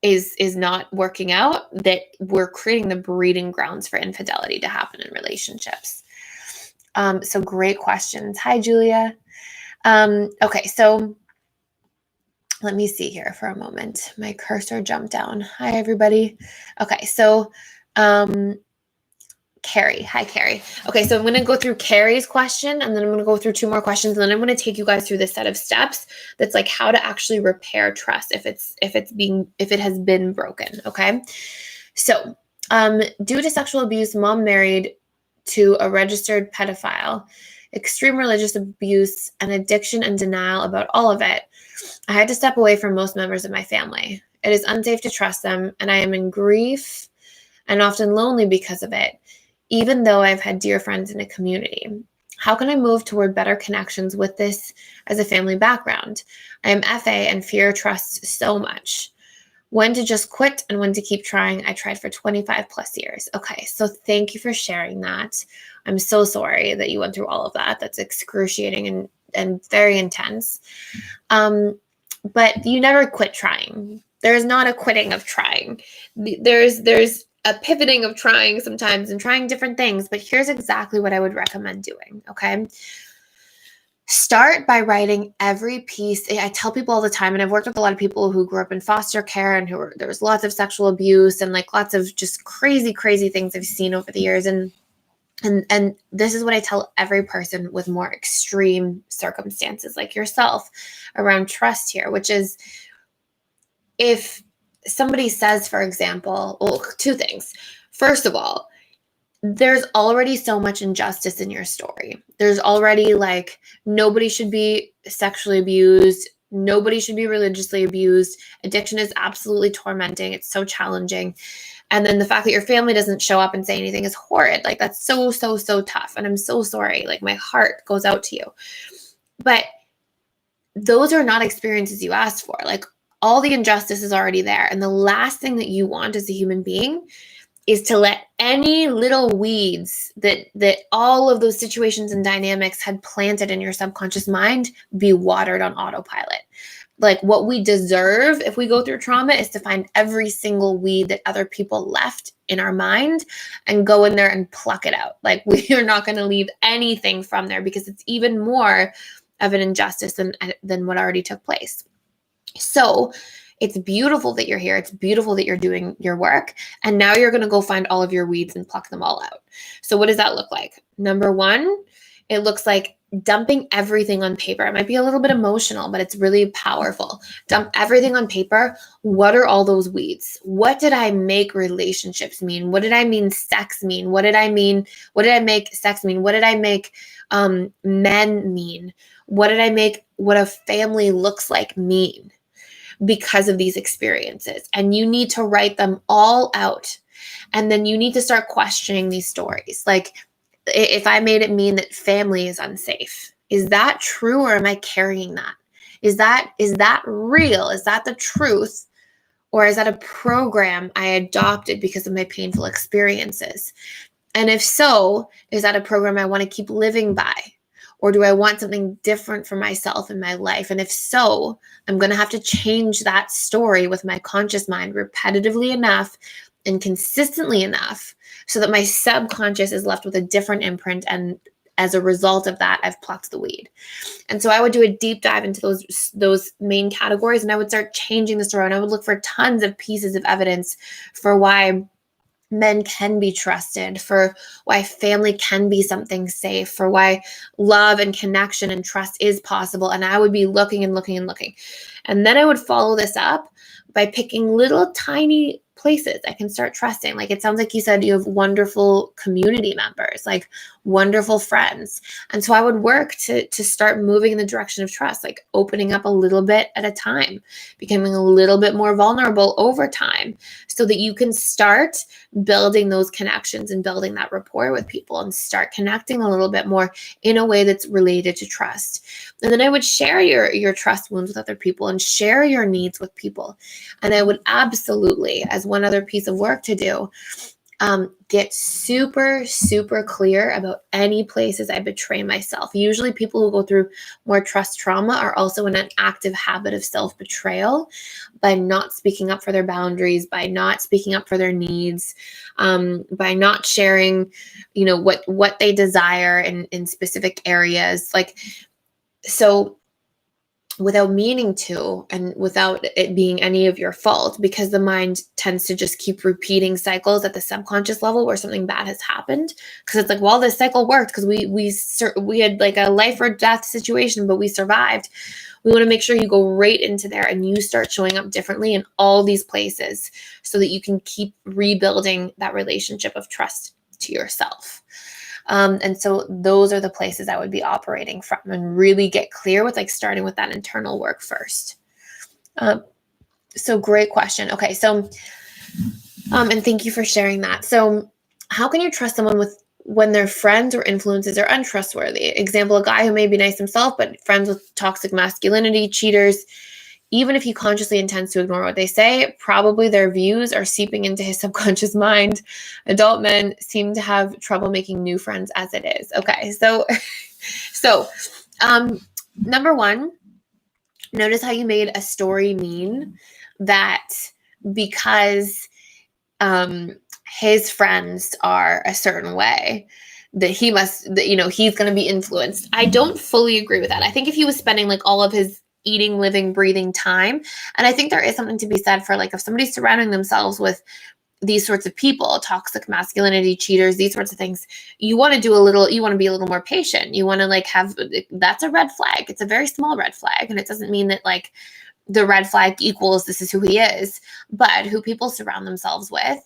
is not working out that we're creating the breeding grounds for infidelity to happen in relationships. So great questions. Hi, Julia. Okay, so let me see here for a moment. My cursor jumped down. Hi, everybody. Okay, so Carrie. Hi, Carrie. Okay, so I'm going to go through Carrie's question, and then I'm going to go through two more questions, and then I'm going to take you guys through this set of steps that's like how to actually repair trust if it has been broken. Okay, so due to sexual abuse, mom married to a registered pedophile, extreme religious abuse, and addiction and denial about all of it. I had to step away from most members of my family. It is unsafe to trust them, and I am in grief and often lonely because of it, even though I've had dear friends in a community. How can I move toward better connections with this as a family background? I am FA and fear trust so much. When to just quit and when to keep trying. I tried for 25 plus years. Okay, so thank you for sharing that. I'm so sorry that you went through all of that. That's excruciating and very intense. But you never quit trying. There's not a quitting of trying. There's a pivoting of trying sometimes and trying different things. But here's exactly what I would recommend doing, okay? Start by writing every piece. I tell people all the time, and I've worked with a lot of people who grew up in foster care and there was lots of sexual abuse and like lots of just crazy, crazy things I've seen over the years. And this is what I tell every person with more extreme circumstances like yourself around trust here, which is if somebody says, for example, well, two things. First of all, there's already so much injustice in your story. There's already like nobody should be sexually abused. Nobody should be religiously abused. Addiction is absolutely tormenting. It's so challenging. And then the fact that your family doesn't show up and say anything is horrid. Like that's so, so, so tough. And I'm so sorry. Like my heart goes out to you. But those are not experiences you asked for. Like all the injustice is already there. And the last thing that you want as a human being is to let any little weeds that all of those situations and dynamics had planted in your subconscious mind be watered on autopilot. Like what we deserve if we go through trauma is to find every single weed that other people left in our mind and go in there and pluck it out. Like we are not going to leave anything from there because it's even more of an injustice than what already took place. So it's beautiful that you're here. It's beautiful that you're doing your work. And now you're going to go find all of your weeds and pluck them all out. So what does that look like? Number one, it looks like dumping everything on paper. It might be a little bit emotional, but it's really powerful. Dump everything on paper. What are all those weeds? What did I make relationships mean? What did I mean sex mean? What did I make sex mean? What did I make men mean? What did I make what a family looks like mean? because of these experiences. And you need to write them all out. And then you need to start questioning these stories. Like, if I made it mean that family is unsafe, is that true, or am I carrying that? Is that real? Is that the truth? Or is that a program I adopted because of my painful experiences? And if so, is that a program I want to keep living by? Or do I want something different for myself in my life? And if so, I'm going to have to change that story with my conscious mind repetitively enough and consistently enough so that my subconscious is left with a different imprint. And as a result of that, I've plucked the weed. And so I would do a deep dive into those main categories, and I would start changing the story. And I would look for tons of pieces of evidence for why men can be trusted, for why family can be something safe, for why love and connection and trust is possible. And I would be looking and looking and looking. And then I would follow this up by picking little tiny places I can start trusting. Like, it sounds like you said you have wonderful community members, like wonderful friends. And so I would work to start moving in the direction of trust, like opening up a little bit at a time, becoming a little bit more vulnerable over time, so that you can start building those connections and building that rapport with people and start connecting a little bit more in a way that's related to trust. And then I would share your trust wounds with other people and share your needs with people. And I would absolutely, as one other piece of work to do, get super, super clear about any places I betray myself. Usually people who go through more trust trauma are also in an active habit of self-betrayal by not speaking up for their boundaries, by not speaking up for their needs, by not sharing, what they desire in specific areas. So without meaning to, and without it being any of your fault, because the mind tends to just keep repeating cycles at the subconscious level where something bad has happened. Because it's like, well, this cycle worked because we had like a life or death situation, but we survived. We want to make sure you go right into there and you start showing up differently in all these places so that you can keep rebuilding that relationship of trust to yourself. And so those are the places I would be operating from, and really get clear with starting with that internal work first. So great question. Okay. So, and thank you for sharing that. So how can you trust someone when their friends or influences are untrustworthy? Example, a guy who may be nice himself, but friends with toxic masculinity, cheaters. Even if he consciously intends to ignore what they say, probably their views are seeping into his subconscious mind. Adult men seem to have trouble making new friends as it is. Okay, so number one, notice how you made a story mean that because his friends are a certain way, that he's going to be influenced. I don't fully agree with that. I think if he was spending all of his eating, living, breathing time. And I think there is something to be said for if somebody's surrounding themselves with these sorts of people, toxic masculinity, cheaters, these sorts of things, you want to be a little more patient. You want to that's a red flag. It's a very small red flag. And it doesn't mean that the red flag equals this is who he is, but who people surround themselves with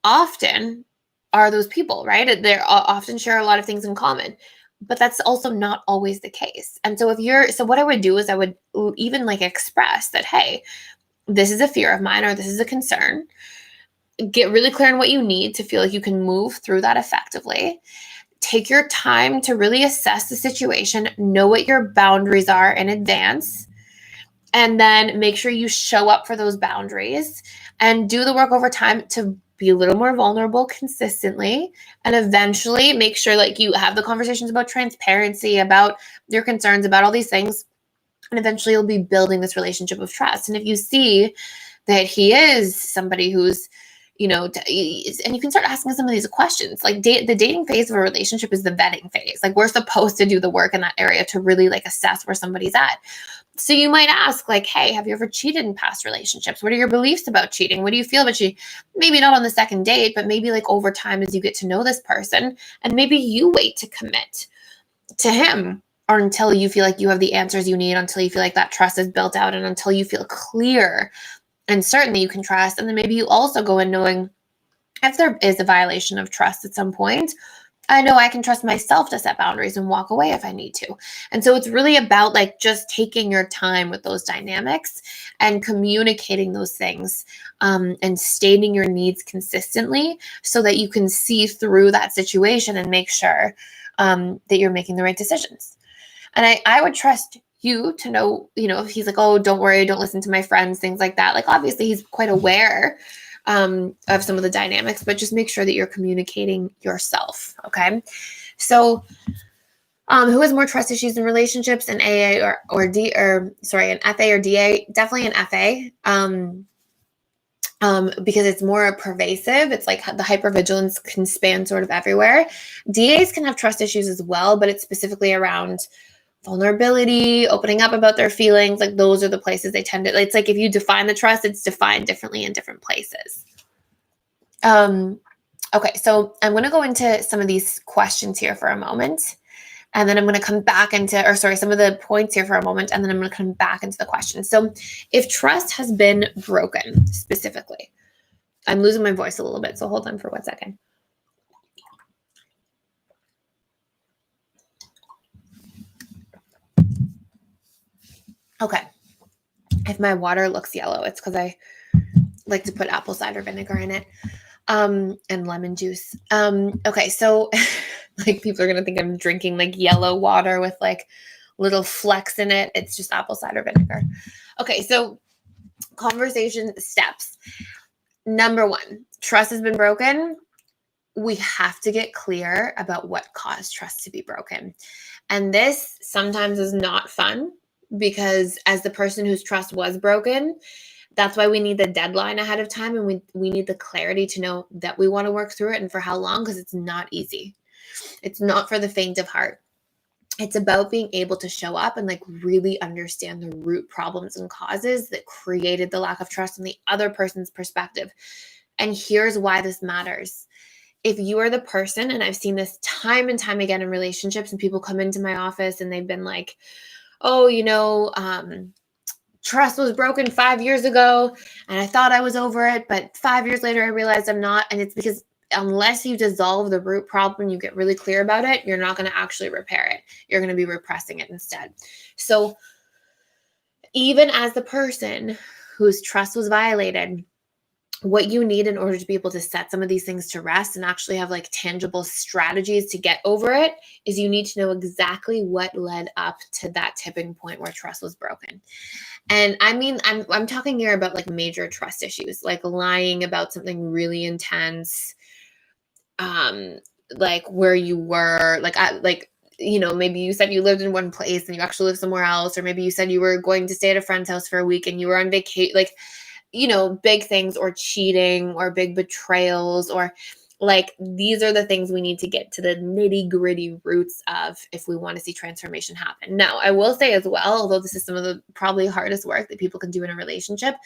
often are those people, right? They often share a lot of things in common. But that's also not always the case. And so what I would do is I would even express that, hey, this is a fear of mine, or this is a concern. Get really clear on what you need to feel like you can move through that effectively. Take your time to really assess the situation, know what your boundaries are in advance, and then make sure you show up for those boundaries and do the work over time to be a little more vulnerable consistently, and eventually make sure you have the conversations about transparency, about your concerns, about all these things. And eventually you'll be building this relationship of trust. And if you see that he is somebody who's, and you can start asking some of these questions, the dating phase of a relationship is the vetting phase. We're supposed to do the work in that area to really assess where somebody's at. So you might ask hey, have you ever cheated in past relationships? What are your beliefs about cheating? What do you feel about cheating? Maybe not on the second date, but maybe over time as you get to know this person, and maybe you wait to commit to him, or until you feel like you have the answers you need, until you feel like that trust is built out, and until you feel clear and certain that you can trust. And then maybe you also go in knowing if there is a violation of trust at some point, I know I can trust myself to set boundaries and walk away if I need to. And so it's really about like just taking your time with those dynamics and communicating those things, and stating your needs consistently so that you can see through that situation and make sure, that you're making the right decisions. And I would trust you to know, if he's like, oh, don't worry, don't listen to my friends, things like that. Like, obviously, he's quite aware, of some of the dynamics, but just make sure that you're communicating yourself. Okay. So, who has more trust issues in relationships, an AA an FA or DA? Definitely an FA. Because it's more pervasive. It's like the hypervigilance can span sort of everywhere. DAs can have trust issues as well, but it's specifically around vulnerability, opening up about their feelings. Like, those are the places they tend to, it's like if you define the trust, it's defined differently in different places. Okay, so I'm going to go into some of these questions here for a moment, and then I'm going to come back some of the points here for a moment, and then I'm going to come back into the questions. So if trust has been broken specifically, I'm losing my voice a little bit, so hold on for 1 second. Okay. If my water looks yellow, it's because I like to put apple cider vinegar in it, and lemon juice. Okay, so like people are gonna think I'm drinking like yellow water with like little flecks in it. It's just apple cider vinegar. Okay, so conversation steps. Number 1, trust has been broken. We have to get clear about what caused trust to be broken. And this sometimes is not fun, because as the person whose trust was broken, that's why we need the deadline ahead of time, and we need the clarity to know that we want to work through it and for how long, because it's not easy. It's not for the faint of heart. It's about being able to show up and like really understand the root problems and causes that created the lack of trust from the other person's perspective. And here's why this matters. If you are the person, and I've seen this time and time again in relationships, and people come into my office and they've been like, oh, trust was broken 5 years ago and I thought I was over it, but 5 years later I realized I'm not. And it's because unless you dissolve the root problem, you get really clear about it, you're not going to actually repair it. You're going to be repressing it instead. So even as the person whose trust was violated, what you need in order to be able to set some of these things to rest and actually have like tangible strategies to get over it is you need to know exactly what led up to that tipping point where trust was broken. And I mean, I'm talking here about like major trust issues, like lying about something really intense, like where you were, maybe you said you lived in one place and you actually live somewhere else, or maybe you said you were going to stay at a friend's house for a week and you were on vacation, big things, or cheating, or big betrayals, or like these are the things we need to get to the nitty gritty roots of if we want to see transformation happen. Now, I will say as well, although this is some of the probably hardest work that people can do in a relationship,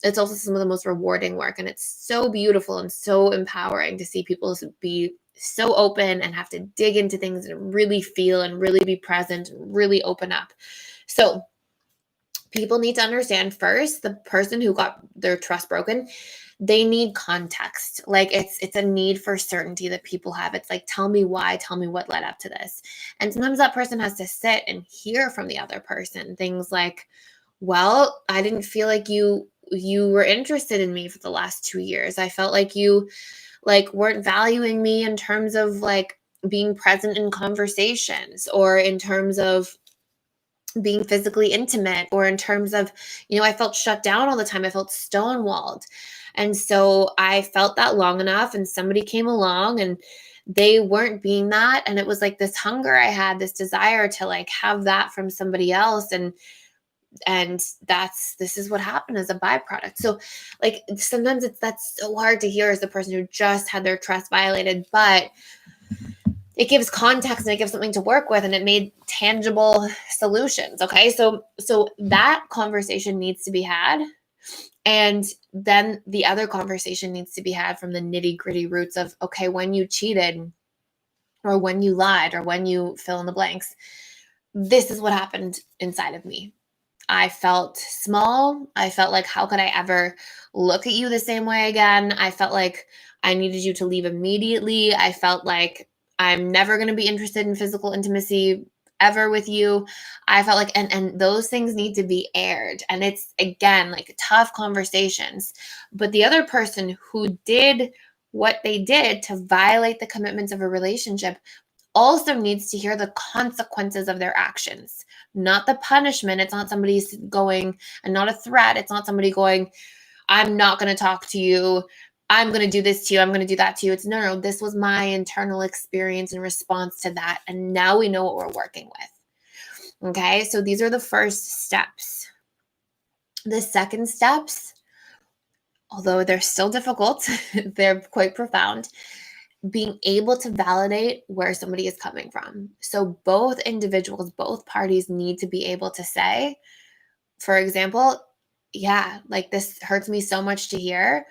it's also some of the most rewarding work. And it's so beautiful and so empowering to see people be so open and have to dig into things and really feel and really be present and really open up. So people need to understand first, the person who got their trust broken, they need context. Like it's a need for certainty that people have. It's like, tell me why, tell me what led up to this. And sometimes that person has to sit and hear from the other person things like, well, I didn't feel like you were interested in me for the last 2 years. I felt like you weren't valuing me in terms of like being present in conversations, or in terms of being physically intimate, or in terms of, I felt shut down all the time. I felt stonewalled. And so I felt that long enough, and somebody came along and they weren't being that. And it was like this hunger I had, this desire to like have that from somebody else. And this is what happened as a byproduct. So like sometimes that's so hard to hear as the person who just had their trust violated, but it gives context and it gives something to work with, and it made tangible solutions. Okay. So that conversation needs to be had. And then the other conversation needs to be had from the nitty gritty roots of, okay, when you cheated, or when you lied, or when you fill in the blanks, this is what happened inside of me. I felt small. I felt like, how could I ever look at you the same way again? I felt like I needed you to leave immediately. I felt like I'm never going to be interested in physical intimacy ever with you. I felt like, and those things need to be aired. And it's, again, like tough conversations. But the other person who did what they did to violate the commitments of a relationship also needs to hear the consequences of their actions, not the punishment. It's not somebody's going, and not a threat. It's not somebody going, I'm not going to talk to you. I'm going to do this to you. I'm going to do that to you. It's no, this was my internal experience in response to that. And now we know what we're working with. Okay. So these are the first steps. The second steps, although they're still difficult, they're quite profound. Being able to validate where somebody is coming from. So both individuals, both parties need to be able to say, for example, yeah, like this hurts me so much to hear,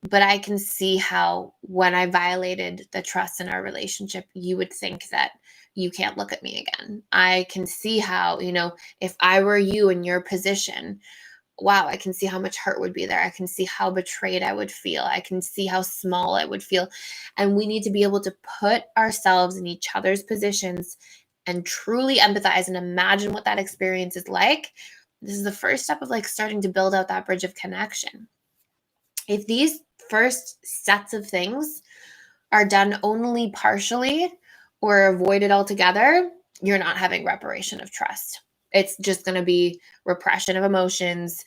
but I can see how when I violated the trust in our relationship, you would think that you can't look at me again. I can see how, if I were you in your position, wow, I can see how much hurt would be there. I can see how betrayed I would feel. I can see how small I would feel. And we need to be able to put ourselves in each other's positions and truly empathize and imagine what that experience is like. This is the first step of like starting to build out that bridge of connection. If these first sets of things are done only partially or avoided altogether, you're not having reparation of trust. It's just going to be repression of emotions,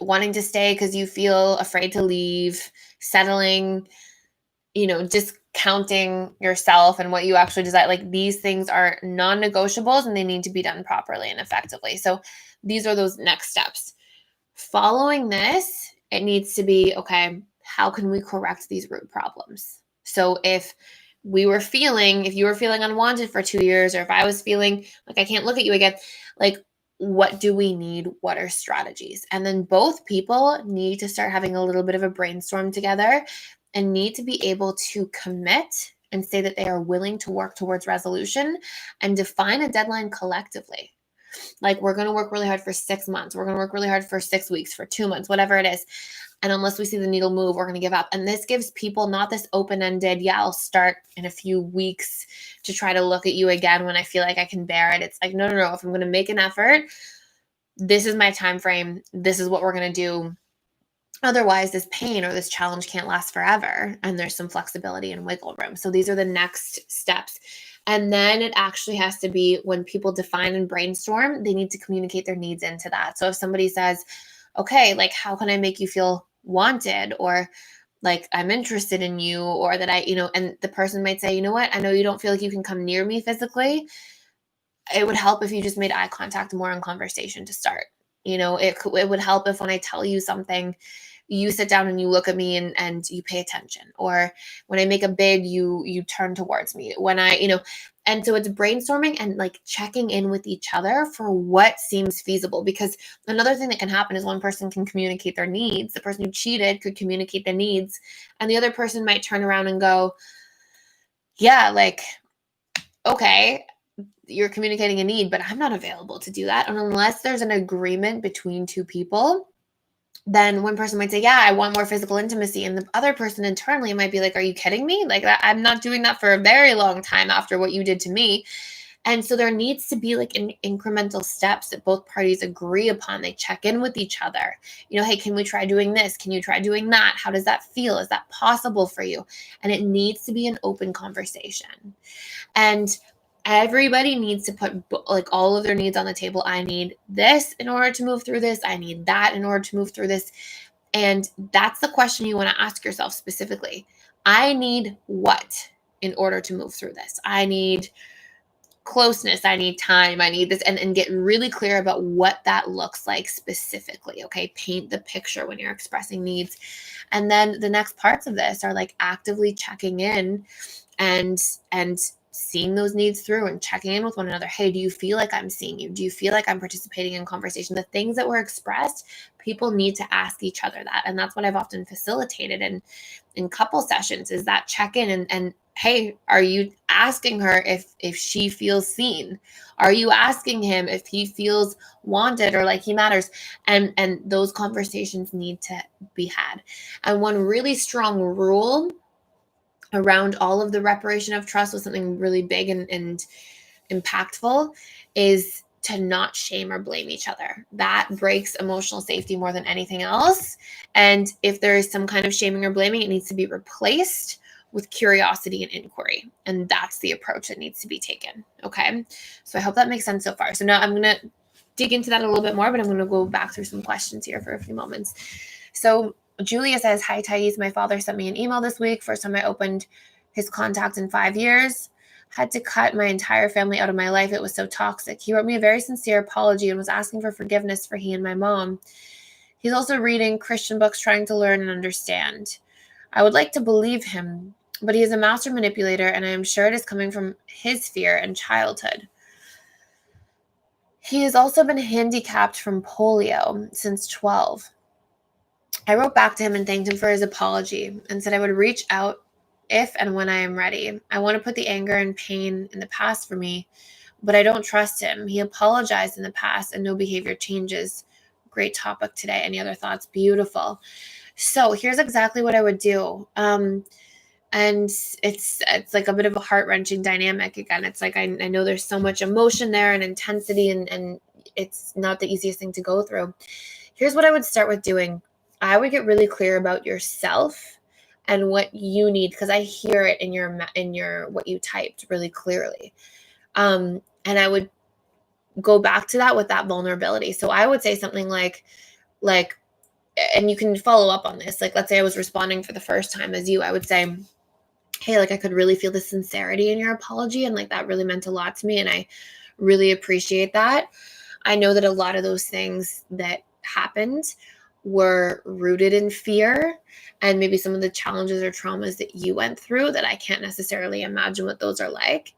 wanting to stay because you feel afraid to leave, settling, discounting yourself and what you actually desire. Like these things are non-negotiables and they need to be done properly and effectively. So these are those next steps. Following this, it needs to be, okay, how can we correct these root problems? So if you were feeling unwanted for 2 years, or if I was feeling like I can't look at you again, like what do we need? What are strategies? And then both people need to start having a little bit of a brainstorm together and need to be able to commit and say that they are willing to work towards resolution and define a deadline collectively. Like we're going to work really hard for 6 months. We're going to work really hard for 6 weeks, for 2 months, whatever it is. And unless we see the needle move, we're going to give up. And this gives people not this open-ended, yeah, I'll start in a few weeks to try to look at you again when I feel like I can bear it. It's like, no. If I'm going to make an effort, this is my time frame. This is what we're going to do. Otherwise, this pain or this challenge can't last forever. And there's some flexibility and wiggle room. So these are the next steps. And then it actually has to be when people define and brainstorm, they need to communicate their needs into that. So if somebody says, okay, like, how can I make you feel wanted? Or like, I'm interested in you, or that and the person might say, you know what? I know you don't feel like you can come near me physically. It would help if you just made eye contact more in conversation to start. It would help if when I tell you something, you sit down and you look at me and you pay attention. Or when I make a bid, you turn towards me. And so it's brainstorming and like checking in with each other for what seems feasible. Because another thing that can happen is one person can communicate their needs. The person who cheated could communicate the needs, and the other person might turn around and go, yeah, like, okay, you're communicating a need, but I'm not available to do that. And unless there's an agreement between two people, then one person might say, yeah, I want more physical intimacy. And the other person internally might be like, are you kidding me? Like, I'm not doing that for a very long time after what you did to me. And so there needs to be like incremental steps that both parties agree upon. They check in with each other. Hey, can we try doing this? Can you try doing that? How does that feel? Is that possible for you? And it needs to be an open conversation. And everybody needs to put like all of their needs on the table. I need this in order to move through this. I need that in order to move through this. And that's the question you want to ask yourself specifically. I need what in order to move through this? I need closeness. I need time. I need this, and get really clear about what that looks like specifically. Okay. Paint the picture when you're expressing needs. And then the next parts of this are like actively checking in and seeing those needs through and checking in with one another. Hey, do you feel like I'm seeing you? Do you feel like I'm participating in conversation? The things that were expressed, people need to ask each other that. And that's what I've often facilitated in couple sessions, is that check-in and hey, are you asking her if she feels seen? Are you asking him if he feels wanted or like he matters? And those conversations need to be had. And one really strong rule around all of the reparation of trust was something really big and impactful, is to not shame or blame each other. That breaks emotional safety more than anything else. And if there is some kind of shaming or blaming, it needs to be replaced with curiosity and inquiry. And that's the approach that needs to be taken. Okay. So I hope that makes sense so far. So now I'm going to dig into that a little bit more, but I'm going to go back through some questions here for a few moments. So Julia says, hi, Thais. My father sent me an email this week. First time I opened his contact in 5 years. Had to cut my entire family out of my life. It was so toxic. He wrote me a very sincere apology and was asking for forgiveness for he and my mom. He's also reading Christian books, trying to learn and understand. I would like to believe him, but he is a master manipulator, and I am sure it is coming from his fear and childhood. He has also been handicapped from polio since 12. I wrote back to him and thanked him for his apology and said I would reach out if and when I am ready. I want to put the anger and pain in the past for me, but I don't trust him. He apologized in the past and no behavior changes. Great topic today. Any other thoughts? Beautiful. So here's exactly what I would do. And it's like a bit of a heart-wrenching dynamic. Again, it's like I know there's so much emotion there and intensity, and it's not the easiest thing to go through. Here's what I would start with doing. I would get really clear about yourself and what you need, because I hear it in your what you typed really clearly. And I would go back to that with that vulnerability. So I would say something like, and you can follow up on this. Like, let's say I was responding for the first time as you, I would say, hey, like I could really feel the sincerity in your apology, and like that really meant a lot to me, and I really appreciate that. I know that a lot of those things that happened were rooted in fear, and maybe some of the challenges or traumas that you went through that I can't necessarily imagine what those are like.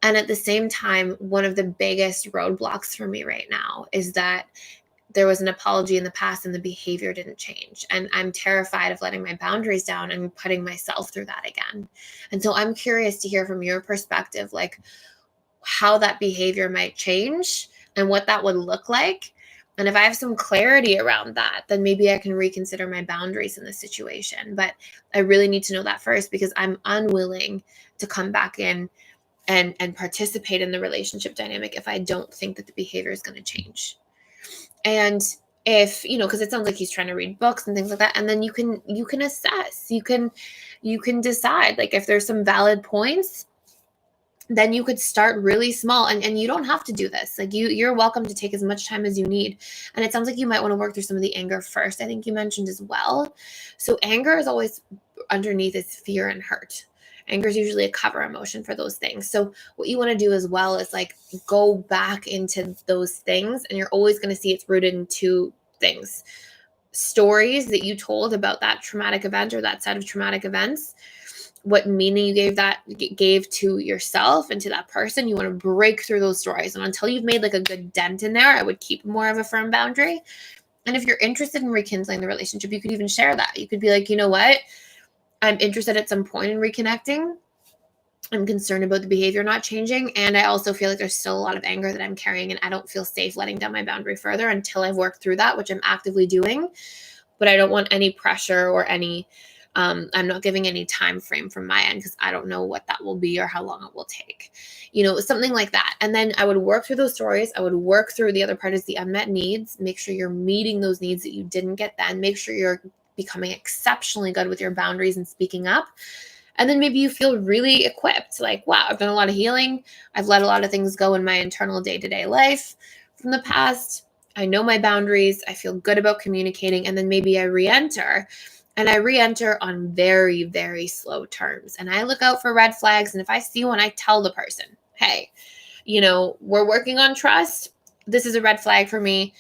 And at the same time, one of the biggest roadblocks for me right now is that there was an apology in the past and the behavior didn't change. And I'm terrified of letting my boundaries down and putting myself through that again. And so I'm curious to hear from your perspective, like how that behavior might change and what that would look like. And if I have some clarity around that, then maybe I can reconsider my boundaries in this situation. But I really need to know that first, because I'm unwilling to come back in and participate in the relationship dynamic if I don't think that the behavior is going to change. And if, because it sounds like he's trying to read books and things like that, and then you can assess, you can decide, like, if there's some valid points, then you could start really small, and you don't have to do this. Like, you're welcome to take as much time as you need. And it sounds like you might want to work through some of the anger first, I think you mentioned as well. So anger is always underneath is fear and hurt. Anger is usually a cover emotion for those things. So what you want to do as well is like go back into those things, and you're always going to see it's rooted in two things: stories that you told about that traumatic event or that set of traumatic events, what meaning you gave to yourself and to that person. You want to break through those stories, and until you've made like a good dent in there, I would keep more of a firm boundary. And if you're interested in rekindling the relationship, you could even share that. You could be like, you know what, I'm interested at some point in reconnecting. I'm concerned about the behavior not changing. And I also feel like there's still a lot of anger that I'm carrying, and I don't feel safe letting down my boundary further until I've worked through that, which I'm actively doing. But I don't want any pressure or any, I'm not giving any time frame from my end, because I don't know what that will be or how long it will take, something like that. And then I would work through those stories. I would work through the other part is the unmet needs. Make sure you're meeting those needs that you didn't get then. Make sure you're becoming exceptionally good with your boundaries and speaking up. And then maybe you feel really equipped, like, wow, I've done a lot of healing. I've let a lot of things go in my internal day-to-day life from the past. I know my boundaries. I feel good about communicating. And then maybe I re-enter, and I re-enter on very, very slow terms. And I look out for red flags. And if I see one, I tell the person, hey, we're working on trust. This is a red flag for me.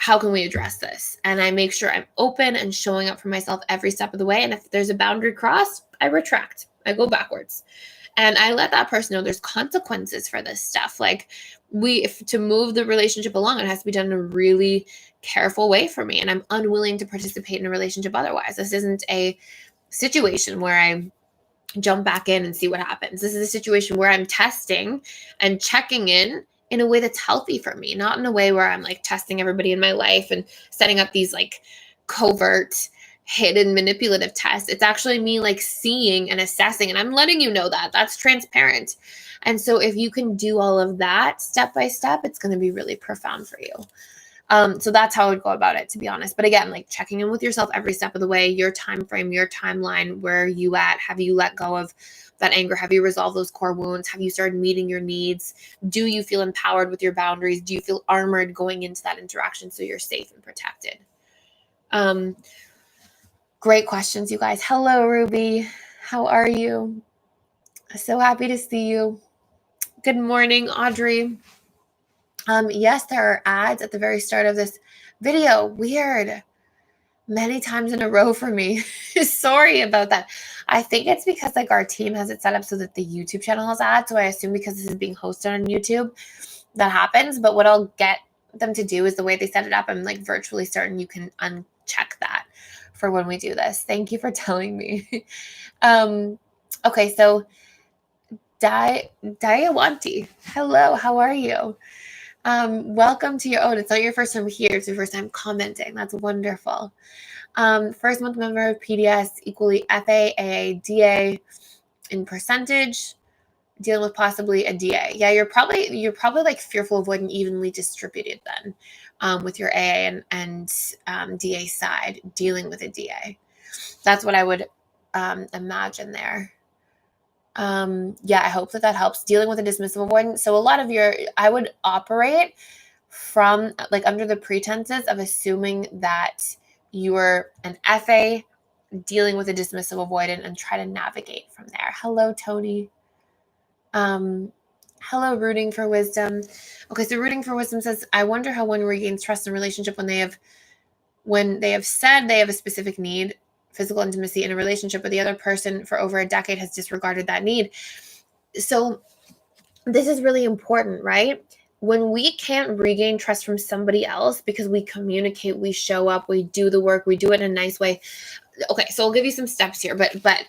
How can we address this? And I make sure I'm open and showing up for myself every step of the way. And if there's a boundary crossed, I retract. I go backwards. And I let that person know there's consequences for this stuff. Like, to move the relationship along, it has to be done in a really careful way for me. And I'm unwilling to participate in a relationship otherwise. This isn't a situation where I jump back in and see what happens. This is a situation where I'm testing and checking in a way that's healthy for me, not in a way where I'm like testing everybody in my life and setting up these like covert, hidden manipulative test. It's actually me like seeing and assessing, and I'm letting you know that that's transparent. And so if you can do all of that step by step, it's going to be really profound for you. So that's how I would go about it, to be honest. But again, like checking in with yourself every step of the way, your time frame, your timeline, where are you at? Have you let go of that anger? Have you resolved those core wounds? Have you started meeting your needs? Do you feel empowered with your boundaries? Do you feel armored going into that interaction so you're safe and protected? Great questions, you guys. Hello, Ruby. How are you? So happy to see you. Good morning, Audrey. Yes, there are ads at the very start of this video. Weird. Many times in a row for me. Sorry about that. I think it's because like our team has it set up so that the YouTube channel has ads. So I assume because this is being hosted on YouTube, that happens. But what I'll get them to do is the way they set it up, I'm like virtually certain you can uncheck that for when we do this. Thank you for telling me. Okay, so Dayawanti. Hello, how are you? Welcome to your own. It's not your first time here. It's your first time commenting. That's wonderful. First month member of PDS equally FA, AA, DA in percentage, dealing with possibly a DA. Yeah, you're probably like fearful of avoiding evenly distributed then with your AA and DA side, dealing with a DA. That's what I would imagine there. Yeah, I hope that helps. Dealing with a dismissive avoidance. So a lot of I would operate from like under the pretenses of assuming that you're an FA dealing with a dismissive avoidant and try to navigate from there. Hello, Tony. Hello, Rooting for Wisdom. Okay, so Rooting for Wisdom says, I wonder how one regains trust in a relationship when they have said they have a specific need, physical intimacy in a relationship, but the other person for over a decade has disregarded that need. So this is really important, right? When we can't regain trust from somebody else because we communicate, we show up, we do the work, we do it in a nice way. Okay, so I'll give you some steps here, but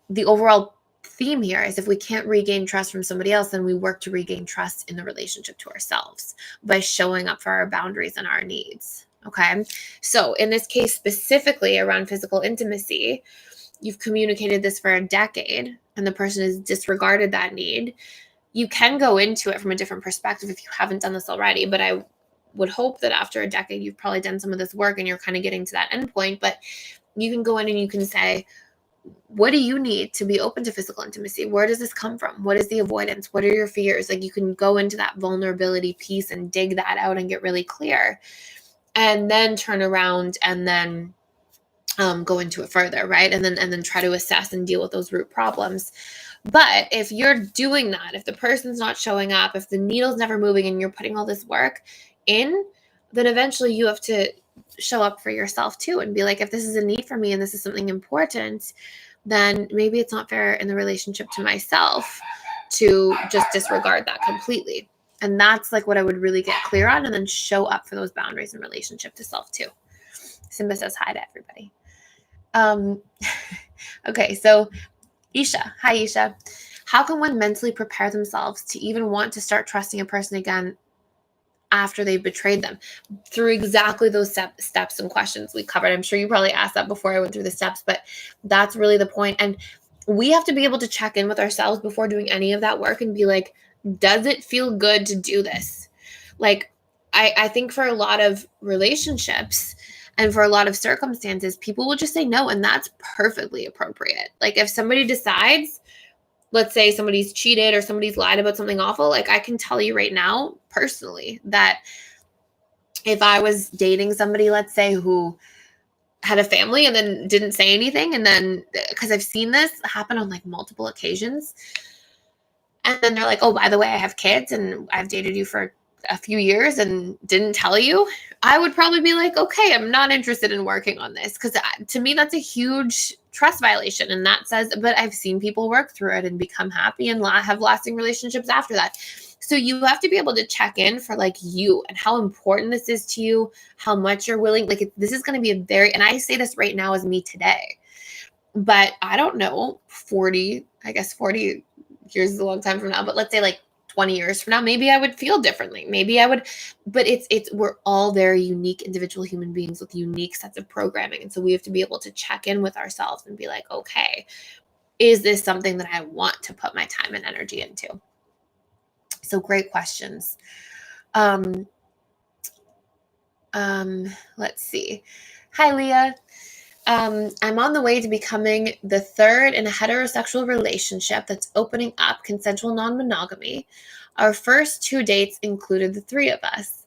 the overall theme here is if we can't regain trust from somebody else, then we work to regain trust in the relationship to ourselves by showing up for our boundaries and our needs. Okay, so in this case, specifically around physical intimacy, you've communicated this for a decade and the person has disregarded that need. You can go into it from a different perspective if you haven't done this already, but I would hope that after a decade, you've probably done some of this work and you're kind of getting to that end point. But you can go in and you can say, what do you need to be open to physical intimacy? Where does this come from? What is the avoidance? What are your fears? Like you can go into that vulnerability piece and dig that out and get really clear, and then turn around and then go into it further, right? And then try to assess and deal with those root problems. But if you're doing that, if the person's not showing up, if the needle's never moving and you're putting all this work in, then eventually you have to show up for yourself too and be like, if this is a need for me and this is something important, then maybe it's not fair in the relationship to myself to just disregard that completely. And that's like what I would really get clear on, and then show up for those boundaries in relationship to self too. Simba says hi to everybody. Okay, so Isha. Hi, Isha. How can one mentally prepare themselves to even want to start trusting a person again after they've betrayed them? Through exactly those steps and questions we covered. I'm sure you probably asked that before I went through the steps, but that's really the point. And we have to be able to check in with ourselves before doing any of that work and be like, does it feel good to do this? Like, I think for a lot of relationships and for a lot of circumstances, people will just say no, and that's perfectly appropriate. Like if somebody decides, let's say somebody's cheated or somebody's lied about something awful, like I can tell you right now personally that if I was dating somebody, let's say, who had a family and then didn't say anything, and then because I've seen this happen on like multiple occasions, and then they're like, oh, by the way, I have kids and I've dated you for a few years and didn't tell you, I would probably be like, okay, I'm not interested in working on this, because to me that's a huge trust violation. And that says, but I've seen people work through it and become happy and have lasting relationships after that. So you have to be able to check in for like you and how important this is to you, how much you're willing. Like this is going to be a and I say this right now as me today, but I don't know, 40 years is a long time from now, but let's say like 20 years from now, maybe I would feel differently. Maybe I would, but we're all very unique individual human beings with unique sets of programming. And so we have to be able to check in with ourselves and be like, okay, is this something that I want to put my time and energy into? So great questions. Let's see. Hi, Leah. I'm on the way to becoming the third in a heterosexual relationship that's opening up consensual non-monogamy. Our first 2 dates included the 3 of us.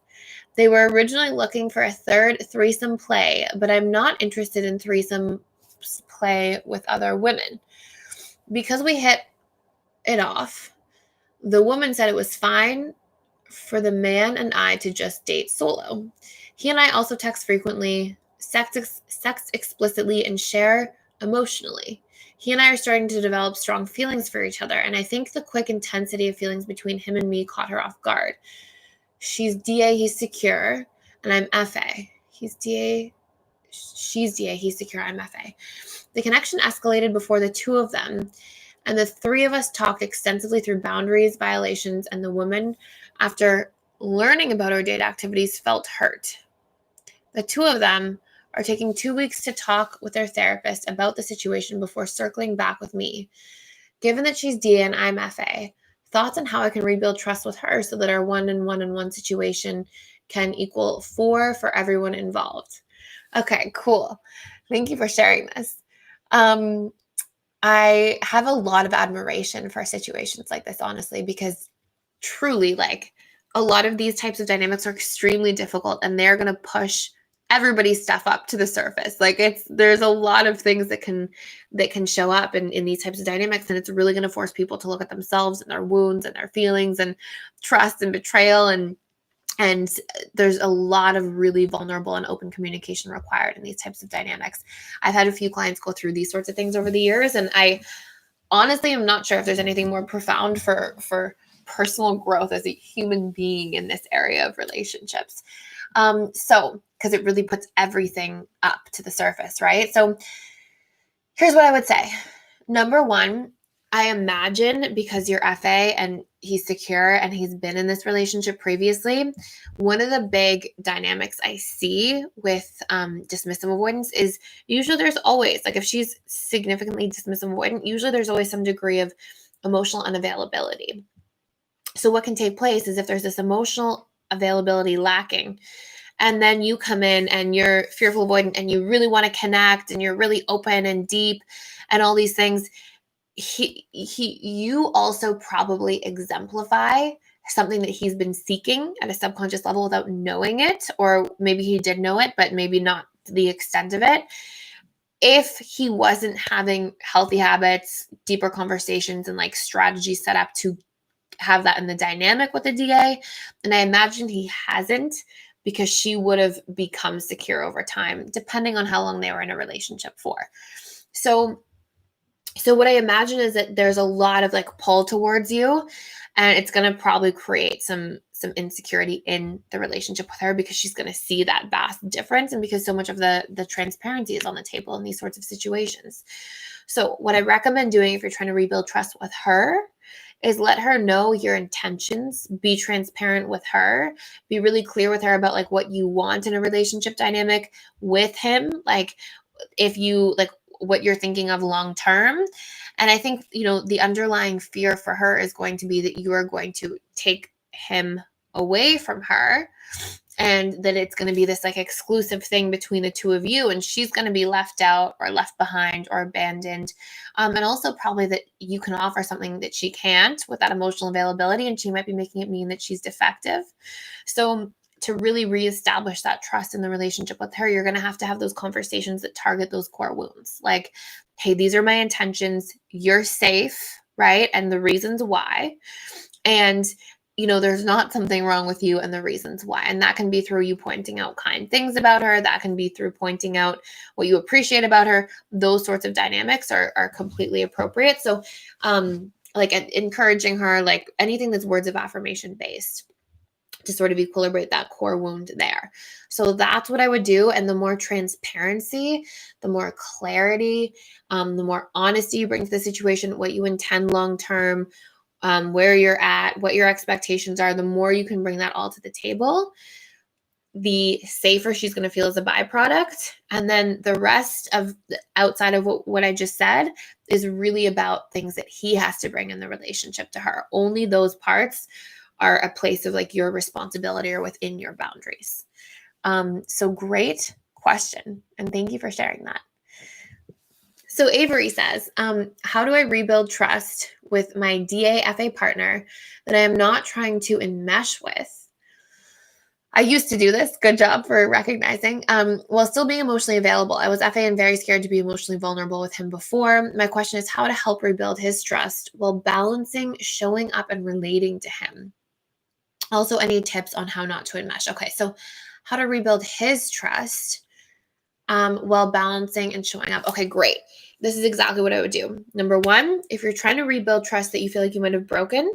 They were originally looking for a third threesome play, but I'm not interested in threesome play with other women. Because we hit it off, the woman said it was fine for the man and I to just date solo. He and I also text frequently, sex explicitly, and share emotionally. He and I are starting to develop strong feelings for each other, and I think the quick intensity of feelings between him and me caught her off guard. She's DA, he's secure, and I'm FA. She's DA, he's secure, I'm FA. The connection escalated before the 2 of them, and the 3 of us talked extensively through boundaries, violations, and the woman, after learning about our date activities, felt hurt. The 2 of them are taking 2 weeks to talk with their therapist about the situation before circling back with me. Given that she's DA and I'm FA, thoughts on how I can rebuild trust with her so that our one-on-one situation can equal 4 for everyone involved. Okay, cool. Thank you for sharing this. I have a lot of admiration for situations like this, honestly, because truly, like, a lot of these types of dynamics are extremely difficult, and they're going to push everybody's stuff up to the surface. Like, there's a lot of things that can show up in these types of dynamics, and it's really going to force people to look at themselves and their wounds and their feelings and trust and betrayal, and there's a lot of really vulnerable and open communication required in these types of dynamics. I've had a few clients go through these sorts of things over the years, and I honestly am not sure if there's anything more profound for personal growth as a human being in this area of relationships. So, because it really puts everything up to the surface, right? So here's what I would say. Number 1, I imagine because you're FA and he's secure and he's been in this relationship previously, one of the big dynamics I see with dismissive avoidance is usually there's always, like, if she's significantly dismissive avoidant, usually there's always some degree of emotional unavailability. So what can take place is if there's this emotional availability lacking, and then you come in and you're fearful avoidant and you really want to connect and you're really open and deep and all these things, you also probably exemplify something that he's been seeking at a subconscious level without knowing it, or maybe he did know it, but maybe not to the extent of it. If he wasn't having healthy habits, deeper conversations, and like strategies set up to have that in the dynamic with the DA, and I imagine he hasn't, because she would have become secure over time, depending on how long they were in a relationship for. So what I imagine is that there's a lot of like pull towards you, and it's going to probably create some insecurity in the relationship with her, because she's going to see that vast difference, and because so much of the transparency is on the table in these sorts of situations. So what I recommend doing if you're trying to rebuild trust with her is let her know your intentions, be transparent with her, be really clear with her about like what you want in a relationship dynamic with him, like if you like what you're thinking of long term. And I think, the underlying fear for her is going to be that you are going to take him away from her, and that it's going to be this like exclusive thing between the 2 of you, and she's going to be left out or left behind or abandoned. And also probably that you can offer something that she can't with that emotional availability, and she might be making it mean that she's defective. So to really reestablish that trust in the relationship with her, you're going to have those conversations that target those core wounds. Like, hey, these are my intentions. You're safe, right? And the reasons why. And there's not something wrong with you and the reasons why. And that can be through you pointing out kind things about her. That can be through pointing out what you appreciate about her. Those sorts of dynamics are completely appropriate. So, like encouraging her, like anything that's words of affirmation based, to sort of equilibrate that core wound there. So that's what I would do. And the more transparency, the more clarity, the more honesty you bring to the situation, what you intend long-term, where you're at, what your expectations are, the more you can bring that all to the table, the safer she's going to feel as a byproduct. And then the rest of outside of what I just said is really about things that he has to bring in the relationship to her. Only those parts are a place of like your responsibility or within your boundaries. So great question. And thank you for sharing that. So Avery says, how do I rebuild trust with my DAFA partner that I am not trying to enmesh with? I used to do this. Good job for recognizing. While still being emotionally available. I was FA and very scared to be emotionally vulnerable with him before. My question is how to help rebuild his trust while balancing showing up and relating to him. Also, any tips on how not to enmesh? Okay, so how to rebuild his trust while balancing and showing up. Okay, great. This is exactly what I would do. Number one, if you're trying to rebuild trust that you feel like you might have broken,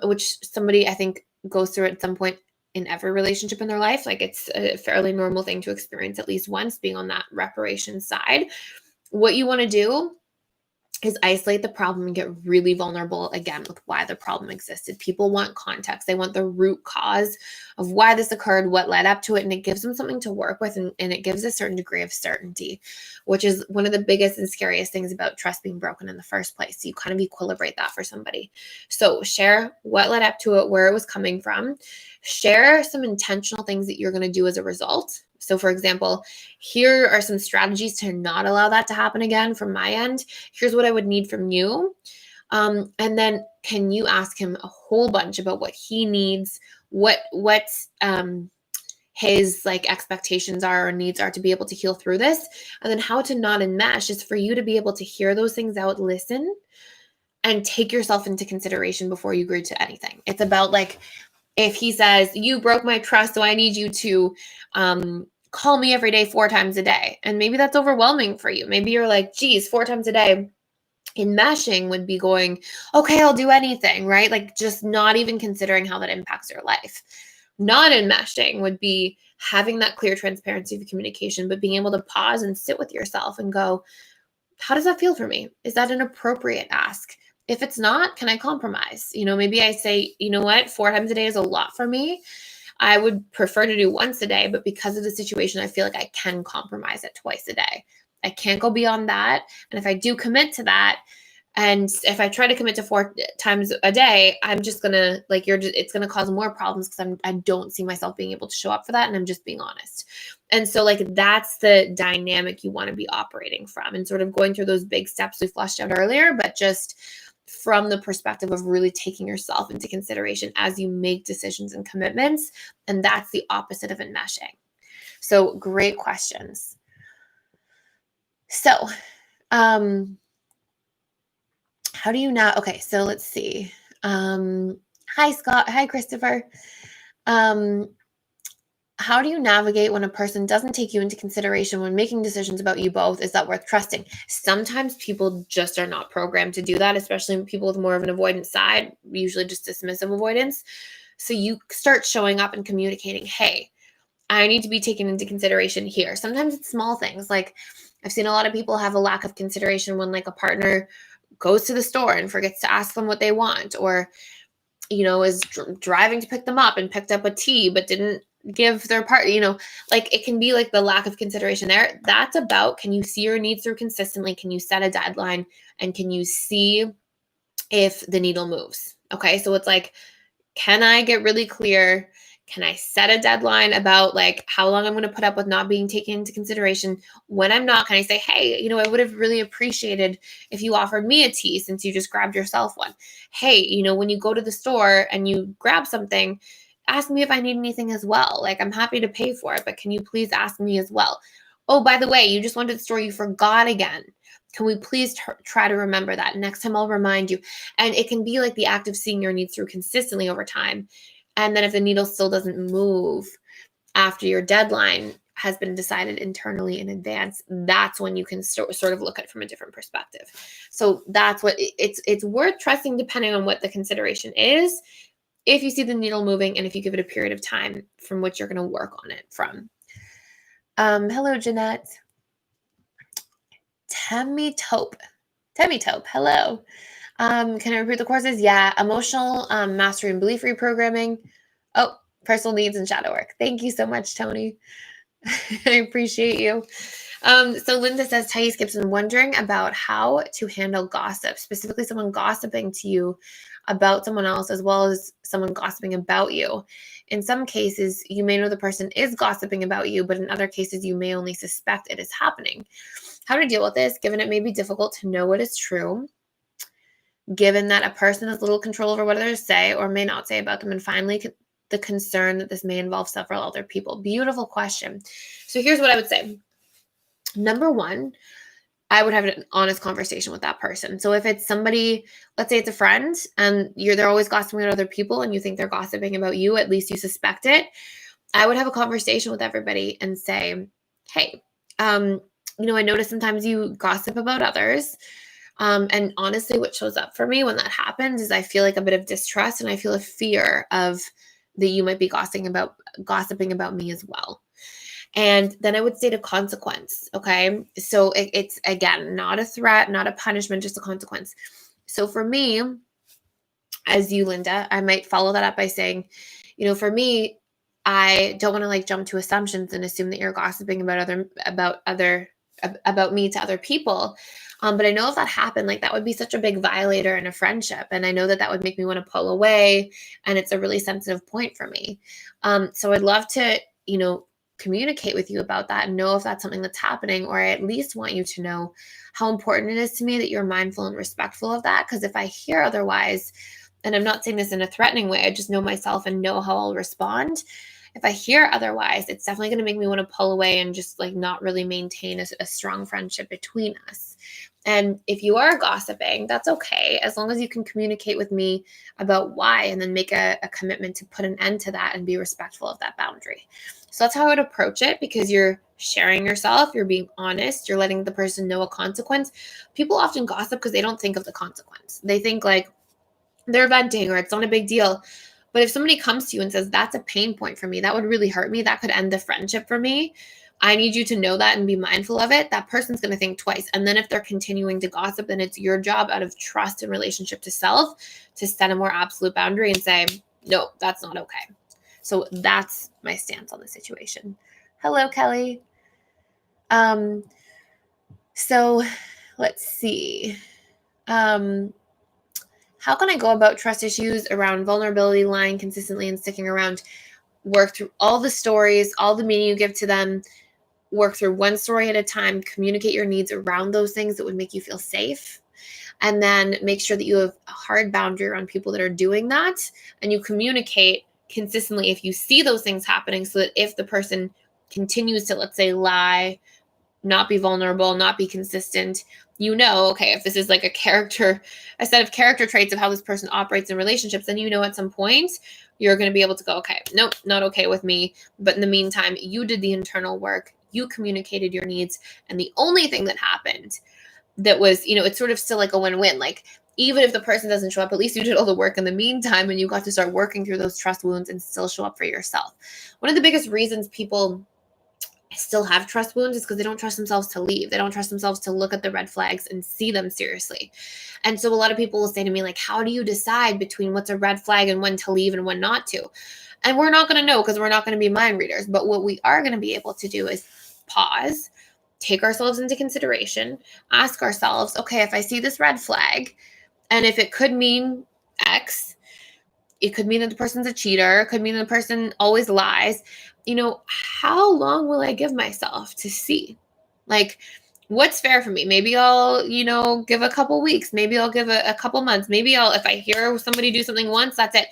which somebody I think goes through at some point in every relationship in their life, like it's a fairly normal thing to experience at least once being on that reparation side. What you want to do is isolate the problem and get really vulnerable again with why the problem existed. People want context. They want the root cause of why this occurred, what led up to it, and it gives them something to work with, and it gives a certain degree of certainty, which is one of the biggest and scariest things about trust being broken in the first place. So you kind of equilibrate that for somebody. So share what led up to it, where it was coming from. Share some intentional things that you're going to do as a result. So for example, here are some strategies to not allow that to happen again from my end. Here's what I would need from you. And then can you ask him a whole bunch about what he needs, what his like expectations are or needs are to be able to heal through this. And then how to not enmesh is for you to be able to hear those things out, listen, and take yourself into consideration before you agree to anything. It's about like, if he says, you broke my trust, so I need you to call me every day 4 times a day. And maybe that's overwhelming for you. Maybe you're like, geez, 4 times a day. Enmeshing would be going, okay, I'll do anything, right? Like just not even considering how that impacts your life. Not enmeshing would be having that clear transparency of communication, but being able to pause and sit with yourself and go, how does that feel for me? Is that an appropriate ask? If it's not, can I compromise? Maybe I say, you know what, 4 times a day is a lot for me. I would prefer to do once a day, but because of the situation, I feel like I can compromise it twice a day. I can't go beyond that. And if I do commit to that, and if I try to commit to 4 times a day, I'm just gonna it's gonna cause more problems because I don't see myself being able to show up for that, and I'm just being honest. And so like that's the dynamic you want to be operating from, and sort of going through those big steps we flushed out earlier, but just from the perspective of really taking yourself into consideration as you make decisions and commitments. And that's the opposite of enmeshing. So great questions. So, how do you now? Okay, so let's see. Hi, Scott. Hi, Christopher. How do you navigate when a person doesn't take you into consideration when making decisions about you both? Is that worth trusting? Sometimes people just are not programmed to do that, especially people with more of an avoidant side, usually just dismissive avoidance. So you start showing up and communicating, hey, I need to be taken into consideration here. Sometimes it's small things. Like I've seen a lot of people have a lack of consideration when like a partner goes to the store and forgets to ask them what they want, or is driving to pick them up and picked up a tea but didn't give their part, like it can be like the lack of consideration there. That's about, can you see your needs through consistently? Can you set a deadline? And can you see if the needle moves? Okay, so it's like, can I get really clear? Can I set a deadline about like how long I'm going to put up with not being taken into consideration? When I'm not, can I say, hey, I would have really appreciated if you offered me a tea since you just grabbed yourself one. Hey, when you go to the store and you grab something, ask me if I need anything as well. Like I'm happy to pay for it, but can you please ask me as well? Oh, by the way, you just went to the store, you forgot again. Can we please try to remember that? Next time I'll remind you. And it can be like the act of seeing your needs through consistently over time. And then if the needle still doesn't move after your deadline has been decided internally in advance, that's when you can sort of look at it from a different perspective. So that's what it's worth trusting depending on what the consideration is, if you see the needle moving and if you give it a period of time from which you're going to work on it from. Hello, Jeanette. Temmie Taupe, hello. Can I repeat the courses? Yeah. Emotional mastery and belief reprogramming. Oh, personal needs and shadow work. Thank you so much, Tony. I appreciate you. So Linda says, Thais Gibson, wondering about how to handle gossip, specifically someone gossiping to you about someone else, as well as someone gossiping about you. In some cases, you may know the person is gossiping about you, but in other cases, you may only suspect it is happening. How to deal with this, given it may be difficult to know what is true, given that a person has little control over what others say or may not say about them, and finally, the concern that this may involve several other people. Beautiful question. So here's what I would say. Number one, I would have an honest conversation with that person. So if it's somebody, let's say it's a friend and they're always gossiping about other people and you think they're gossiping about you, at least you suspect it. I would have a conversation with everybody and say, hey, I notice sometimes you gossip about others. And honestly, what shows up for me when that happens is I feel like a bit of distrust and I feel a fear of that you might be gossiping about me as well. And then I would state a consequence. Okay. So it's again, not a threat, not a punishment, just a consequence. So for me, as you, Linda, I might follow that up by saying, for me, I don't want to like jump to assumptions and assume that you're gossiping about me to other people. But I know if that happened, like that would be such a big violator in a friendship. And I know that would make me want to pull away. And it's a really sensitive point for me. So I'd love to, communicate with you about that and know if that's something that's happening, or I at least want you to know how important it is to me that you're mindful and respectful of that. Because if I hear otherwise, and I'm not saying this in a threatening way, I just know myself and know how I'll respond. If I hear otherwise, it's definitely going to make me want to pull away and just like not really maintain a strong friendship between us. And if you are gossiping, that's okay, as long as you can communicate with me about why and then make a commitment to put an end to that and be respectful of that boundary. So that's how I would approach it, because you're sharing yourself, you're being honest, you're letting the person know a consequence. People often gossip because they don't think of the consequence. They think like they're venting or it's not a big deal. But if somebody comes to you and says, that's a pain point for me, that would really hurt me, that could end the friendship for me, I need you to know that and be mindful of it, that person's going to think twice. And then if they're continuing to gossip, then it's your job, out of trust and relationship to self, to set a more absolute boundary and say, no, that's not okay. So that's my stance on the situation. Hello, Kelly. So let's see. How can I go about trust issues around vulnerability, lying consistently and sticking around? Work through all the stories, all the meaning you give to them, work through one story at a time, communicate your needs around those things that would make you feel safe. And then make sure that you have a hard boundary around people that are doing that. And you communicate consistently if you see those things happening, so that if the person continues to, let's say, lie, not be vulnerable, not be consistent, okay, if this is like a set of character traits of how this person operates in relationships, then at some point you're going to be able to go, okay, nope, not okay with me. But in the meantime, you did the internal work, you communicated your needs, and the only thing that happened that was, it's sort of still like a win-win. Like, even if the person doesn't show up, at least you did all the work in the meantime, and you got to start working through those trust wounds and still show up for yourself. One of the biggest reasons people still have trust wounds is because they don't trust themselves to leave. They don't trust themselves to look at the red flags and see them seriously. And so a lot of people will say to me, like, how do you decide between what's a red flag and when to leave and when not to? And we're not going to know, because we're not going to be mind readers. But what we are going to be able to do is pause, take ourselves into consideration, ask ourselves, okay, if I see this red flag, and if it could mean X, it could mean that the person's a cheater, it could mean that the person always lies, how long will I give myself to see? Like, what's fair for me? Maybe I'll, give a couple weeks. Maybe I'll give a couple months. Maybe if I hear somebody do something once, that's it.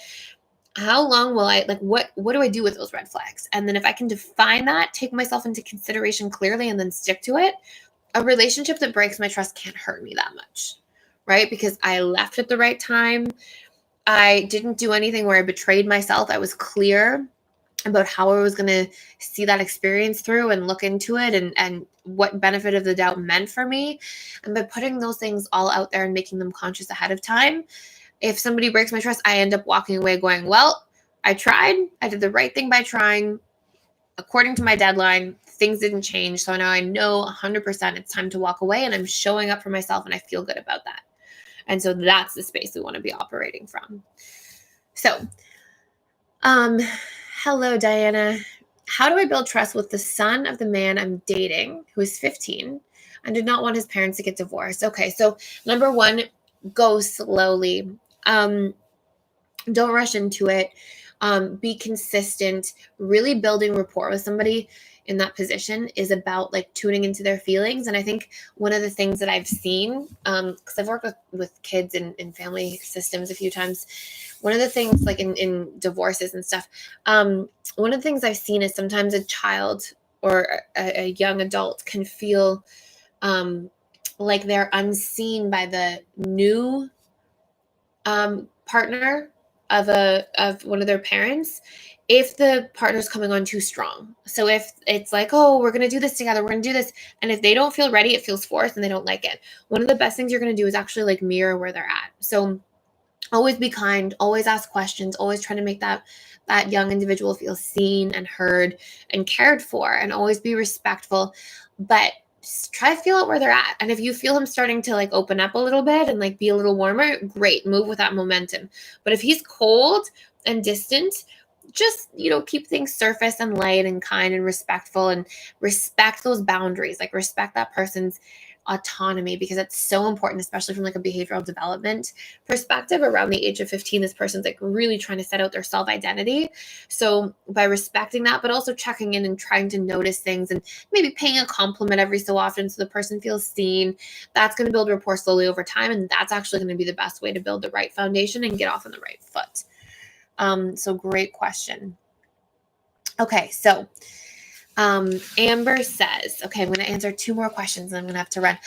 How long will I, what do I do with those red flags? And then if I can define that, take myself into consideration clearly, and then stick to it, a relationship that breaks my trust can't hurt me that much, right? Because I left at the right time. I didn't do anything where I betrayed myself. I was clear about how I was going to see that experience through and look into it, and what benefit of the doubt meant for me. And by putting those things all out there and making them conscious ahead of time, if somebody breaks my trust, I end up walking away going, well, I tried. I did the right thing by trying. According to my deadline, things didn't change. So now I know 100% it's time to walk away, and I'm showing up for myself, and I feel good about that. And so that's the space we want to be operating from. So, hello, Diana. How do I build trust with the son of the man I'm dating, who is 15, and did not want his parents to get divorced? Okay, so number one, go slowly. Don't rush into it. Be consistent. Really building rapport with somebody in that position is about like tuning into their feelings. And I think one of the things that I've seen, because I've worked with kids in family systems a few times, one of the things like in divorces and stuff, one of the things I've seen is sometimes a child or a young adult can feel like they're unseen by the new partner of one of their parents if the partner's coming on too strong. So if it's like, oh, we're going to do this together, we're going to do this, and if they don't feel ready, it feels forced and they don't like it. One of the best things you're going to do is actually like mirror where they're at. So always be kind, always ask questions, always try to make that young individual feel seen and heard and cared for, and always be respectful, but try to feel out where they're at. And if you feel him starting to like open up a little bit and like be a little warmer, great, move with that momentum. But if he's cold and distant, just, keep things surface and light and kind and respectful, and respect those boundaries, like respect that person's autonomy, because it's so important, especially from like a behavioral development perspective. Around the age of 15, this person's like really trying to set out their self-identity. So by respecting that, but also checking in and trying to notice things and maybe paying a compliment every so often so the person feels seen, that's going to build rapport slowly over time. And that's actually going to be the best way to build the right foundation and get off on the right foot. So great question. Okay, so Amber says, okay, I'm going to answer 2 more questions and I'm going to have to run.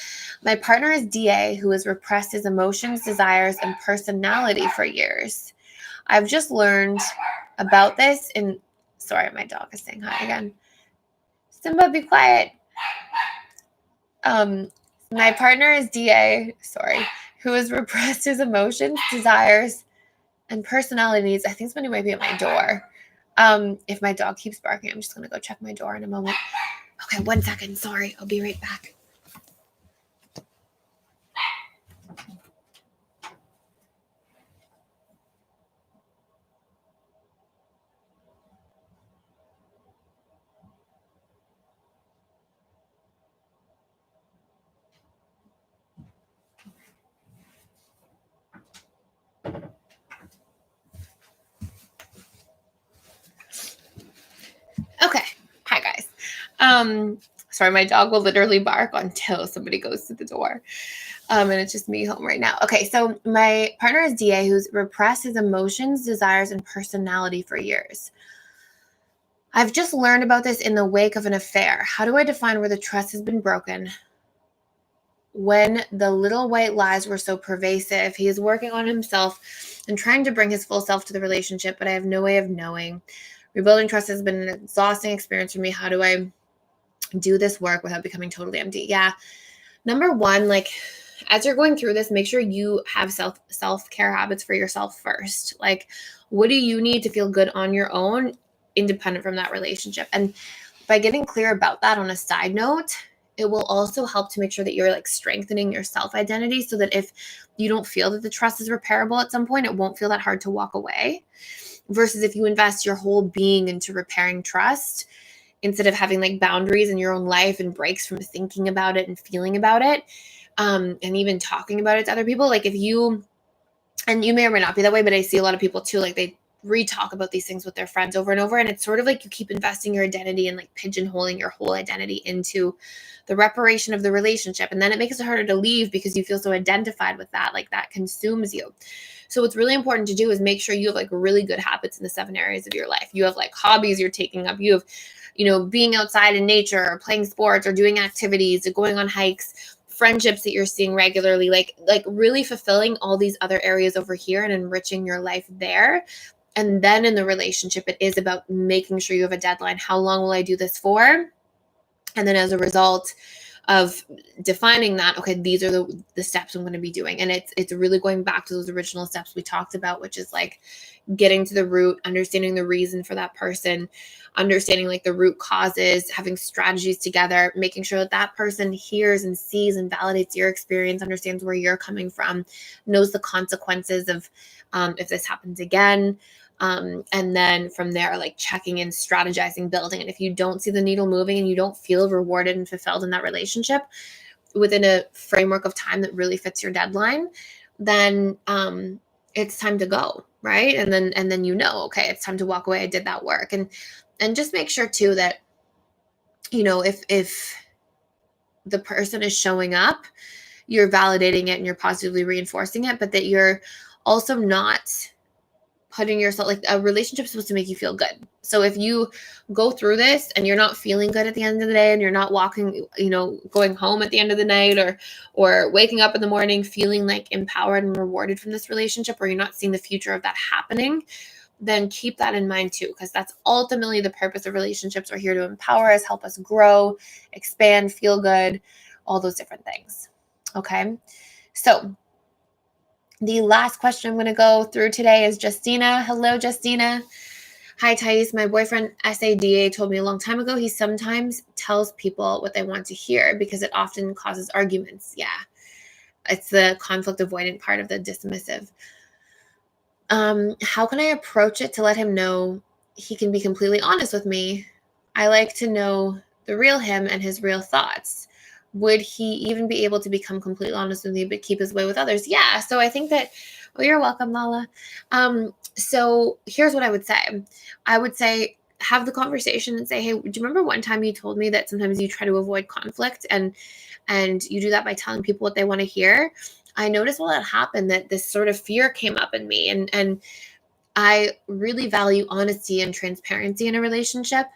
My partner is DA, who has repressed his emotions, desires, and personality for years. I've just learned about this sorry, my dog is saying hi again. Simba, be quiet. My partner is DA, who has repressed his emotions, desires, and personality needs. I think somebody might be at my door. If my dog keeps barking, I'm just going to go check my door in a moment. Okay, 1 second. Sorry. I'll be right back. Okay. Hi, guys. Sorry, my dog will literally bark until somebody goes to the door. And it's just me home right now. Okay, so my partner is DA, who's repressed his emotions, desires, and personality for years. I've just learned about this in the wake of an affair. How do I define where the trust has been broken? When the little white lies were so pervasive, he is working on himself and trying to bring his full self to the relationship, but I have no way of knowing. Rebuilding trust has been an exhausting experience for me. How do I do this work without becoming totally empty? Yeah. Number one, like as you're going through this, make sure you have self-care habits for yourself first. Like, what do you need to feel good on your own, independent from that relationship? And by getting clear about that, on a side note, it will also help to make sure that you're like strengthening your self-identity, so that if you don't feel that the trust is repairable at some point, it won't feel that hard to walk away. Versus if you invest your whole being into repairing trust, instead of having like boundaries in your own life and breaks from thinking about it and feeling about it, and even talking about it to other people. Like if you, and you may or may not be that way, but I see a lot of people too, like they re-talk about these things with their friends over and over. And it's sort of like you keep investing your identity and like pigeonholing your whole identity into the reparation of the relationship. And then it makes it harder to leave because you feel so identified with that, like that consumes you. So what's really important to do is make sure you have like really good habits in the 7 areas of your life. You have like hobbies you're taking up. You have, being outside in nature or playing sports or doing activities or going on hikes, friendships that you're seeing regularly, like really fulfilling all these other areas over here and enriching your life there. And then in the relationship, it is about making sure you have a deadline. How long will I do this for? And then as a result, defining that, okay, these are the steps I'm going to be doing. And it's really going back to those original steps we talked about, which is like getting to the root, understanding the reason for that person, understanding like the root causes, having strategies together, making sure that that person hears and sees and validates your experience, understands where you're coming from, knows the consequences of if this happens again. And then from there, like checking in, strategizing, building. And if you don't see the needle moving and you don't feel rewarded and fulfilled in that relationship within a framework of time that really fits your deadline, then it's time to go, right? And then okay, it's time to walk away. I did that work. And just make sure too that, if the person is showing up, you're validating it and you're positively reinforcing it, but that you're also not putting yourself, like, a relationship is supposed to make you feel good. So if you go through this and you're not feeling good at the end of the day, and you're not walking, going home at the end of the night, or waking up in the morning feeling like empowered and rewarded from this relationship, or you're not seeing the future of that happening, then keep that in mind too, because that's ultimately the purpose of relationships. Are here to empower us, help us grow, expand, feel good, all those different things. Okay. So the last question I'm going to go through today is Justina. Hello, Justina. Hi, Thais. My boyfriend, SADA, told me a long time ago he sometimes tells people what they want to hear because it often causes arguments. Yeah. It's the conflict avoidant part of the dismissive. How can I approach it to let him know he can be completely honest with me? I like to know the real him and his real thoughts. Would he even be able to become completely honest with me but keep his way with others? Yeah. So I think that, you're welcome, Lala. So here's what I would say. I would say, have the conversation and say, hey, do you remember one time you told me that sometimes you try to avoid conflict and you do that by telling people what they want to hear? I noticed while that happened that this sort of fear came up in me, and I really value honesty and transparency in a relationship.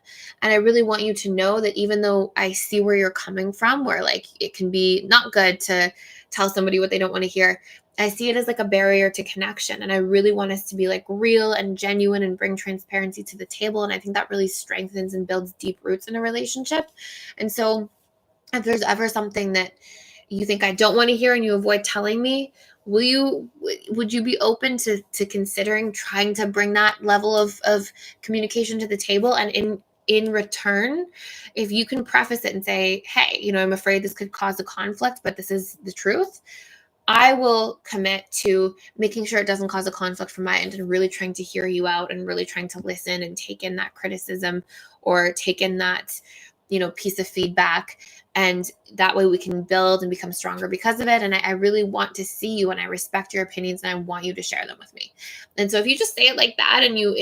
And I really want you to know that even though I see where you're coming from, where like it can be not good to tell somebody what they don't want to hear, I see it as like a barrier to connection. And I really want us to be like real and genuine and bring transparency to the table. And I think that really strengthens and builds deep roots in a relationship. And so if there's ever something that you think I don't want to hear and you avoid telling me, would you be open to considering trying to bring that level of communication to the table? And in return, if you can preface it and say, hey, I'm afraid this could cause a conflict, but this is the truth, I will commit to making sure it doesn't cause a conflict from my end, and really trying to hear you out and really trying to listen and take in that criticism or take in that, piece of feedback. And that way we can build and become stronger because of it. And I really want to see you, and I respect your opinions, and I want you to share them with me. And so if you just say it like that, and you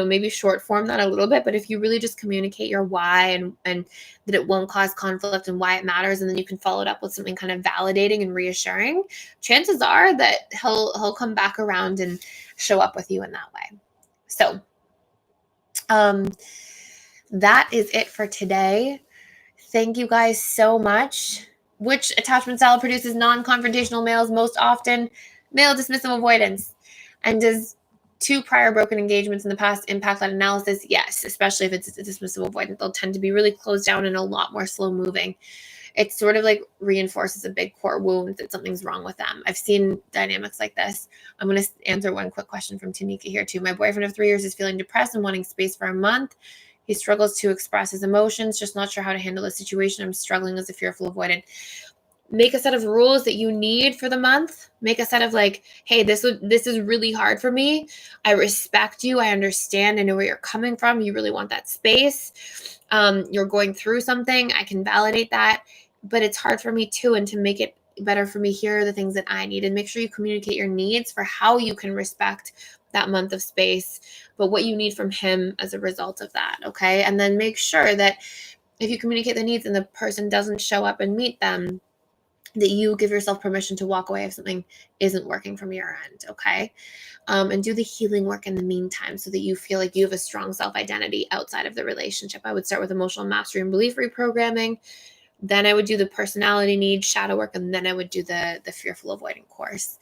maybe short form that a little bit, but if you really just communicate your why and that it won't cause conflict and why it matters, and then you can follow it up with something kind of validating and reassuring, chances are that he'll come back around and show up with you in that way. So that is it for today. Thank you guys so much. Which attachment style produces non-confrontational males most often? Male dismissive avoidance. And does 2 prior broken engagements in the past impact that analysis? Yes, especially if it's dismissive avoidant. They'll tend to be really closed down and a lot more slow moving. It sort of like reinforces a big core wound that something's wrong with them. I've seen dynamics like this. I'm going to answer one quick question from Tanika here too. My boyfriend of 3 years is feeling depressed and wanting space for a month. He struggles to express his emotions, just not sure how to handle the situation. I'm struggling as a fearful avoidant. Make a set of rules that you need for the month. Make a set of like, hey, this is really hard for me. I respect you. I understand. I know where you're coming from. You really want that space. You're going through something. I can validate that, but it's hard for me too. And to make it better for me, here are the things that I need. And make sure you communicate your needs for how you can respect that month of space, but what you need from him as a result of that. Okay. And then make sure that if you communicate the needs and the person doesn't show up and meet them, that you give yourself permission to walk away if something isn't working from your end. Okay. And do the healing work in the meantime so that you feel like you have a strong self-identity outside of the relationship. I would start with emotional mastery and belief reprogramming. Then I would do the personality needs shadow work. And then I would do the fearful avoidant course.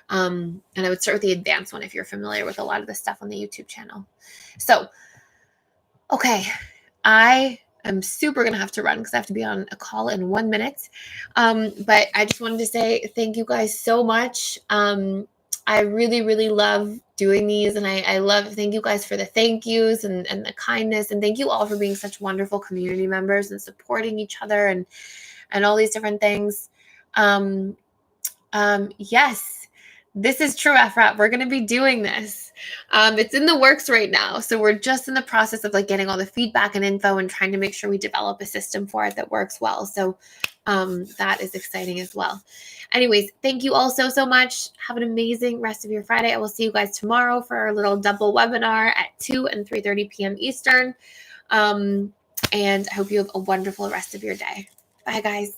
And I would start with the advanced one if you're familiar with a lot of the stuff on the YouTube channel. So, okay, I I'm super going to have to run because I have to be on a call in 1 minute. But I just wanted to say thank you guys so much. I really, really love doing these, and I love, thank you guys for the thank yous and the kindness, and thank you all for being such wonderful community members and supporting each other and all these different things. Yes, this is true, FRAP. We're going to be doing this. It's in the works right now. So we're just in the process of like getting all the feedback and info and trying to make sure we develop a system for it that works well. So that is exciting as well. Anyways, thank you all so much. Have an amazing rest of your Friday. I will see you guys tomorrow for our little double webinar at 2 and 3:30 p.m. Eastern. And I hope you have a wonderful rest of your day. Bye, guys.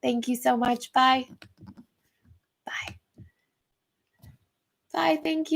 Thank you so much. Bye. Bye. Bye. Thank you.